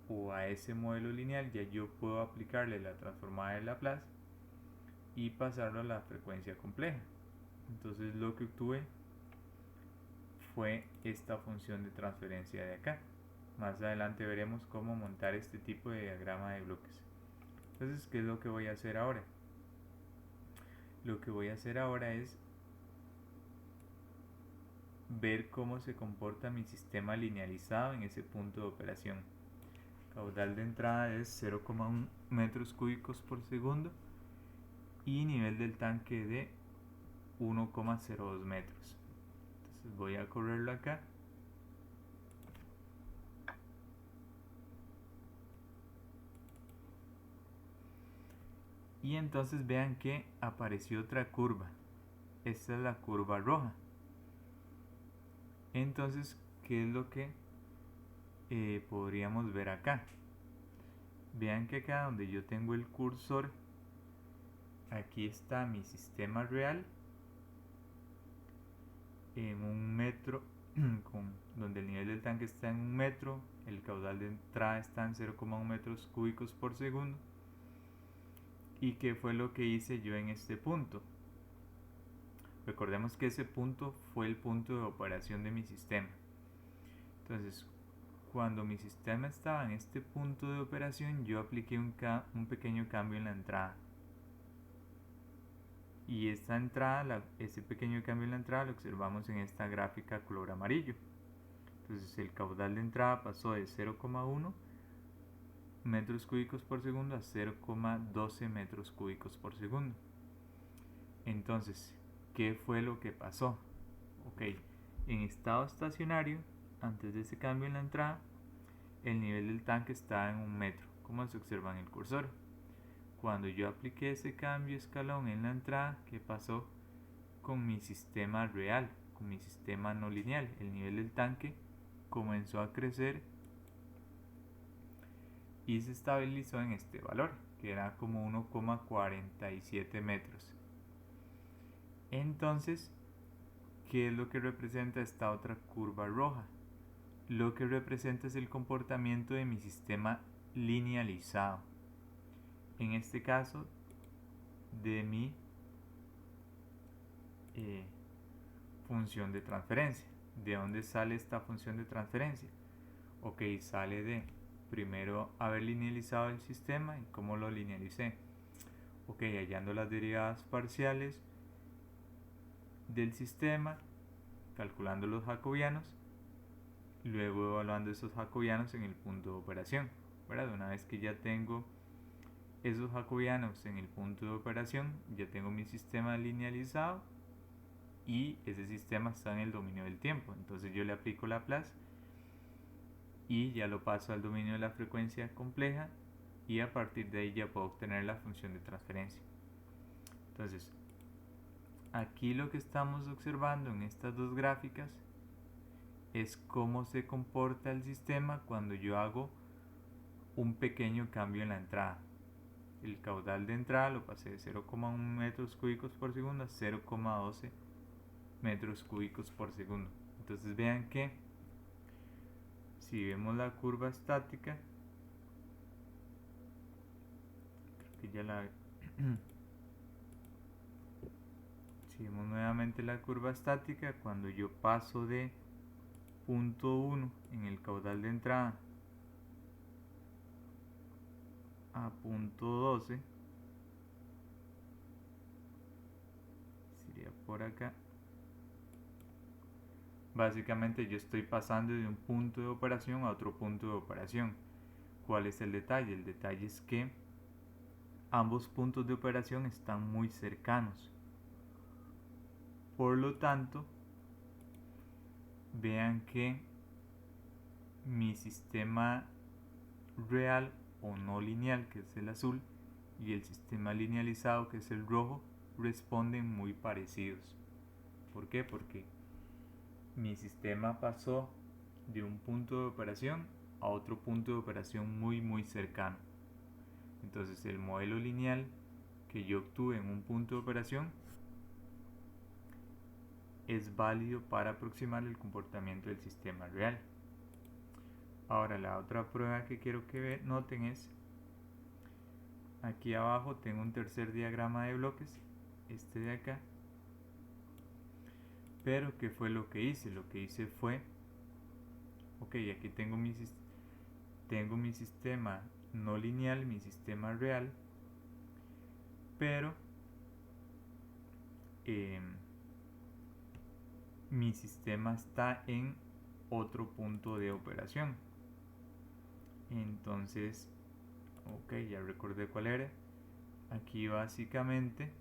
o a ese modelo lineal ya yo puedo aplicarle la transformada de Laplace y pasarlo a la frecuencia compleja. Entonces lo que obtuve fue esta función de transferencia de acá. Más adelante veremos cómo montar este tipo de diagrama de bloques. Entonces, ¿qué es lo que voy a hacer ahora? Lo que voy a hacer ahora es ver cómo se comporta mi sistema linealizado en ese punto de operación. Caudal de entrada es 0,1 metros cúbicos por segundo y nivel del tanque de 1,02 metros. Entonces voy a correrlo acá. Y entonces vean que apareció otra curva. Esta es la curva roja. Entonces, ¿qué es lo que podríamos ver acá? Vean que acá donde yo tengo el cursor, aquí está mi sistema real en 1 metro, donde el nivel del tanque está en 1 metro, el caudal de entrada está en 0,1 metros cúbicos por segundo. ¿Y qué fue lo que hice yo en este punto? Recordemos que ese punto fue el punto de operación de mi sistema. Entonces, cuando mi sistema estaba en este punto de operación, yo apliqué un pequeño cambio en la entrada. Y esta entrada, ese pequeño cambio en la entrada lo observamos en esta gráfica color amarillo. Entonces el caudal de entrada pasó de 0,1 metros cúbicos por segundo a 0,12 metros cúbicos por segundo. Entonces, ¿qué fue lo que pasó? Ok, en estado estacionario, antes de ese cambio en la entrada, el nivel del tanque estaba en 1 metro, como se observa en el cursor. Cuando yo apliqué ese cambio escalón en la entrada, ¿qué pasó con mi sistema real, con mi sistema no lineal? El nivel del tanque comenzó a crecer y se estabilizó en este valor, que era como 1,47 metros. Entonces, ¿qué es lo que representa esta otra curva roja? Lo que representa es el comportamiento de mi sistema linealizado. En este caso, de mi función de transferencia. ¿De dónde sale esta función de transferencia? Ok, sale de primero haber linealizado el sistema. ¿Y cómo lo linealicé? Ok, hallando las derivadas parciales del sistema, calculando los jacobianos, luego evaluando esos jacobianos en el punto de operación, ¿verdad? Una vez que ya tengo esos jacobianos en el punto de operación, ya tengo mi sistema linealizado y ese sistema está en el dominio del tiempo. Entonces yo le aplico Laplace y ya lo paso al dominio de la frecuencia compleja y a partir de ahí ya puedo obtener la función de transferencia. Entonces, aquí lo que estamos observando en estas dos gráficas es cómo se comporta el sistema cuando yo hago un pequeño cambio en la entrada. El caudal de entrada lo pasé de 0,1 metros cúbicos por segundo a 0,12 metros cúbicos por segundo. Entonces vean que si vemos la curva estática, creo que ya la si vemos nuevamente la curva estática, cuando yo paso de punto 1 en el caudal de entrada a punto 12, sería por acá, Básicamente yo estoy pasando de un punto de operación a otro punto de operación. ¿Cuál es el detalle? El detalle es que ambos puntos de operación están muy cercanos. Por lo tanto, vean que mi sistema real o no lineal, que es el azul, y el sistema linealizado, que es el rojo, responden muy parecidos. ¿Por qué? Porque mi sistema pasó de un punto de operación a otro punto de operación muy cercano. Entonces el modelo lineal que yo obtuve en un punto de operación es válido para aproximar el comportamiento del sistema real. Ahora la otra prueba que quiero que noten es, aquí abajo tengo un tercer diagrama de bloques, este de acá. Pero ¿qué fue lo que hice? Lo que hice fue, ok, aquí tengo mi sistema no lineal, mi sistema real, pero mi sistema está en otro punto de operación. Entonces, ok, ya recordé cuál era. Aquí básicamente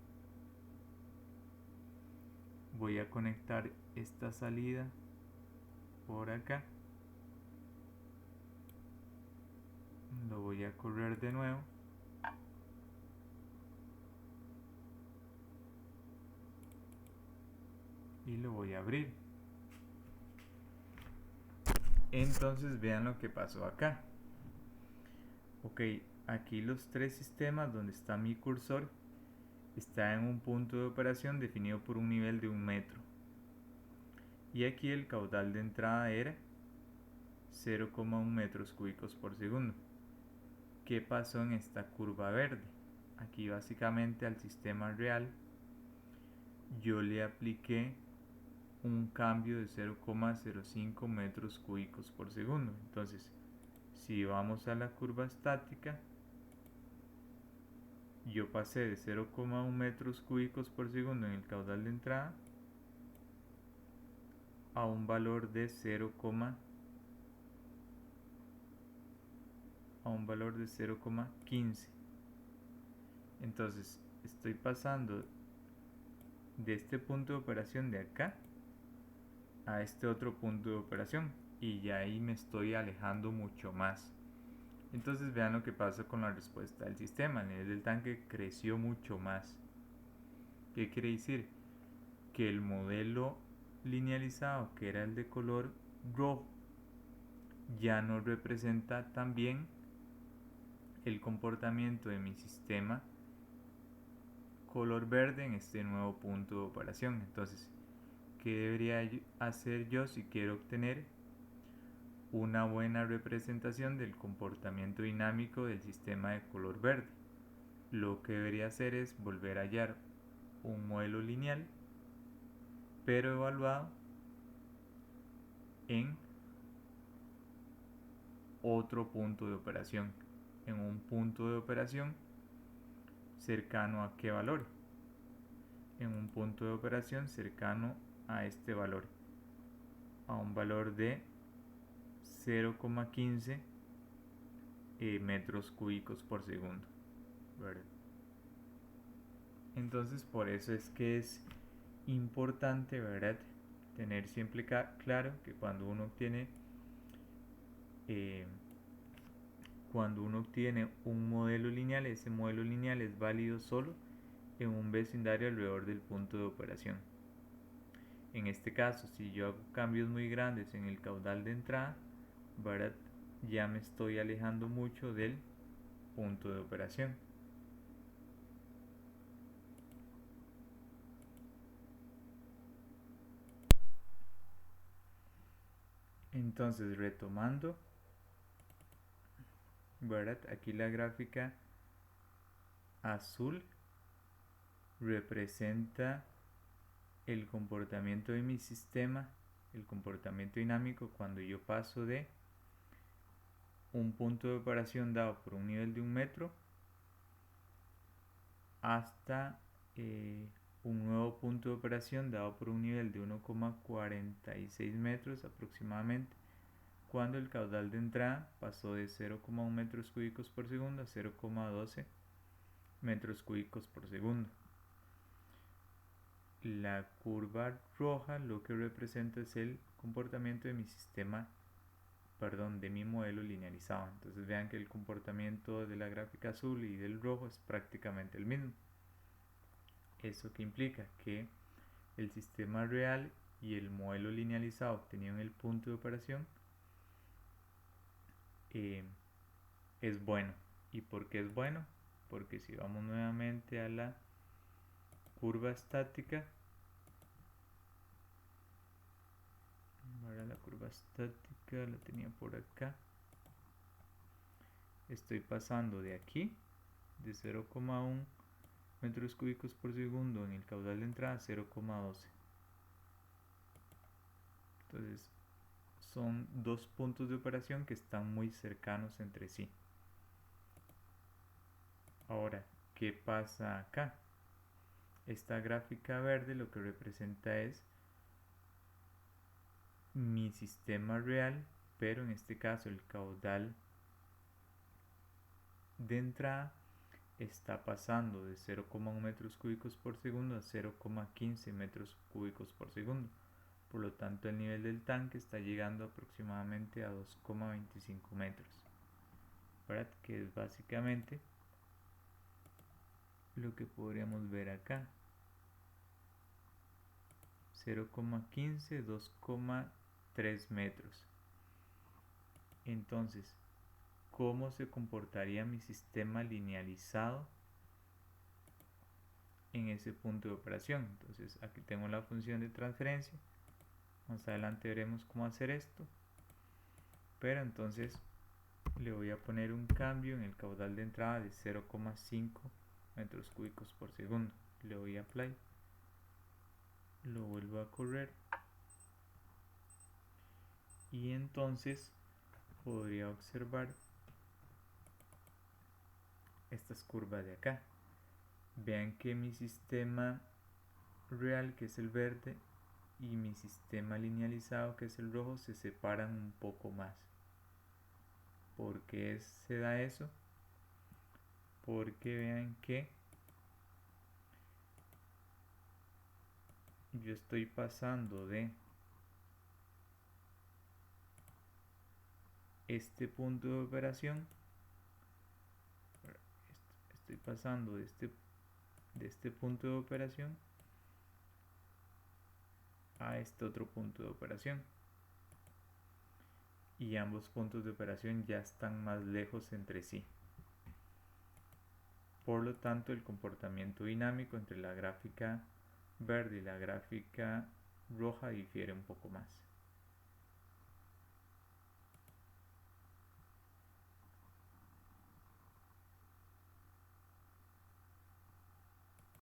voy a conectar esta salida por acá. Lo voy a correr de nuevo. Y lo voy a abrir. Entonces vean lo que pasó acá. Ok, aquí los tres sistemas donde está mi cursor está en un punto de operación definido por un nivel de 1 metro. Y aquí el caudal de entrada era 0,1 metros cúbicos por segundo. ¿Qué pasó en esta curva verde? Aquí básicamente al sistema real yo le apliqué un cambio de 0,05 metros cúbicos por segundo. Entonces, si vamos a la curva estática, yo pasé de 0,1 metros cúbicos por segundo en el caudal de entrada a un valor de 0,15. Entonces estoy pasando de este punto de operación de acá a este otro punto de operación y ya ahí me estoy alejando mucho más. Entonces vean lo que pasa con la respuesta del sistema. El nivel del tanque creció mucho más. ¿Qué quiere decir? Que el modelo linealizado, que era el de color rojo, ya no representa tan bien el comportamiento de mi sistema color verde en este nuevo punto de operación. Entonces, ¿qué debería hacer yo si quiero obtener una buena representación del comportamiento dinámico del sistema de color verde? Lo que debería hacer es volver a hallar un modelo lineal, pero evaluado en otro punto de operación, en un punto de operación cercano a qué valor, en un punto de operación cercano a este valor, a un valor de 0,15 metros cúbicos por segundo, ¿verdad? Entonces por eso es que es importante, ¿verdad?, tener siempre claro que cuando uno obtiene un modelo lineal, ese modelo lineal es válido solo en un vecindario alrededor del punto de operación. En este caso, si yo hago cambios muy grandes en el caudal de entrada, ¿verdad?, ya me estoy alejando mucho del punto de operación. Entonces, retomando, ¿verdad?, aquí la gráfica azul representa el comportamiento de mi sistema, el comportamiento dinámico cuando yo paso de un punto de operación dado por un nivel de 1 metro hasta un nuevo punto de operación dado por un nivel de 1,46 metros aproximadamente, cuando el caudal de entrada pasó de 0,1 metros cúbicos por segundo a 0,12 metros cúbicos por segundo. La curva roja lo que representa es el comportamiento de mi de mi modelo linealizado. Entonces vean que el comportamiento de la gráfica azul y del rojo es prácticamente el mismo. ¿Eso que implica? Que el sistema real y el modelo linealizado obtenido en el punto de operación es bueno. ¿Y por qué es bueno? Porque si vamos nuevamente a la curva estática, ahora la curva estática la tenía por acá, estoy pasando de aquí, de 0,1 metros cúbicos por segundo en el caudal de entrada, 0,12. Entonces son dos puntos de operación que están muy cercanos entre sí. Ahora, ¿qué pasa acá? Esta gráfica verde lo que representa es mi sistema real, pero en este caso el caudal de entrada está pasando de 0,1 metros cúbicos por segundo a 0,15 metros cúbicos por segundo. Por lo tanto, el nivel del tanque está llegando aproximadamente a 2,25 metros, ¿verdad? Que es básicamente lo que podríamos ver acá. 0,15, 2,3 metros. Entonces, ¿cómo se comportaría mi sistema linealizado en ese punto de operación? Entonces, aquí tengo la función de transferencia. Más adelante veremos cómo hacer esto. Pero entonces le voy a poner un cambio en el caudal de entrada de 0,5 metros cúbicos por segundo. Le doy a apply. Lo vuelvo a correr. Y entonces podría observar estas curvas de acá. Vean que mi sistema real, que es el verde, y mi sistema linealizado, que es el rojo, se separan un poco más. ¿Por qué se da eso? Porque vean que yo estoy pasando de este punto de operación, estoy pasando de este punto de operación a este otro punto de operación, y ambos puntos de operación ya están más lejos entre sí. Por lo tanto, el comportamiento dinámico entre la gráfica verde y la gráfica roja difiere un poco más.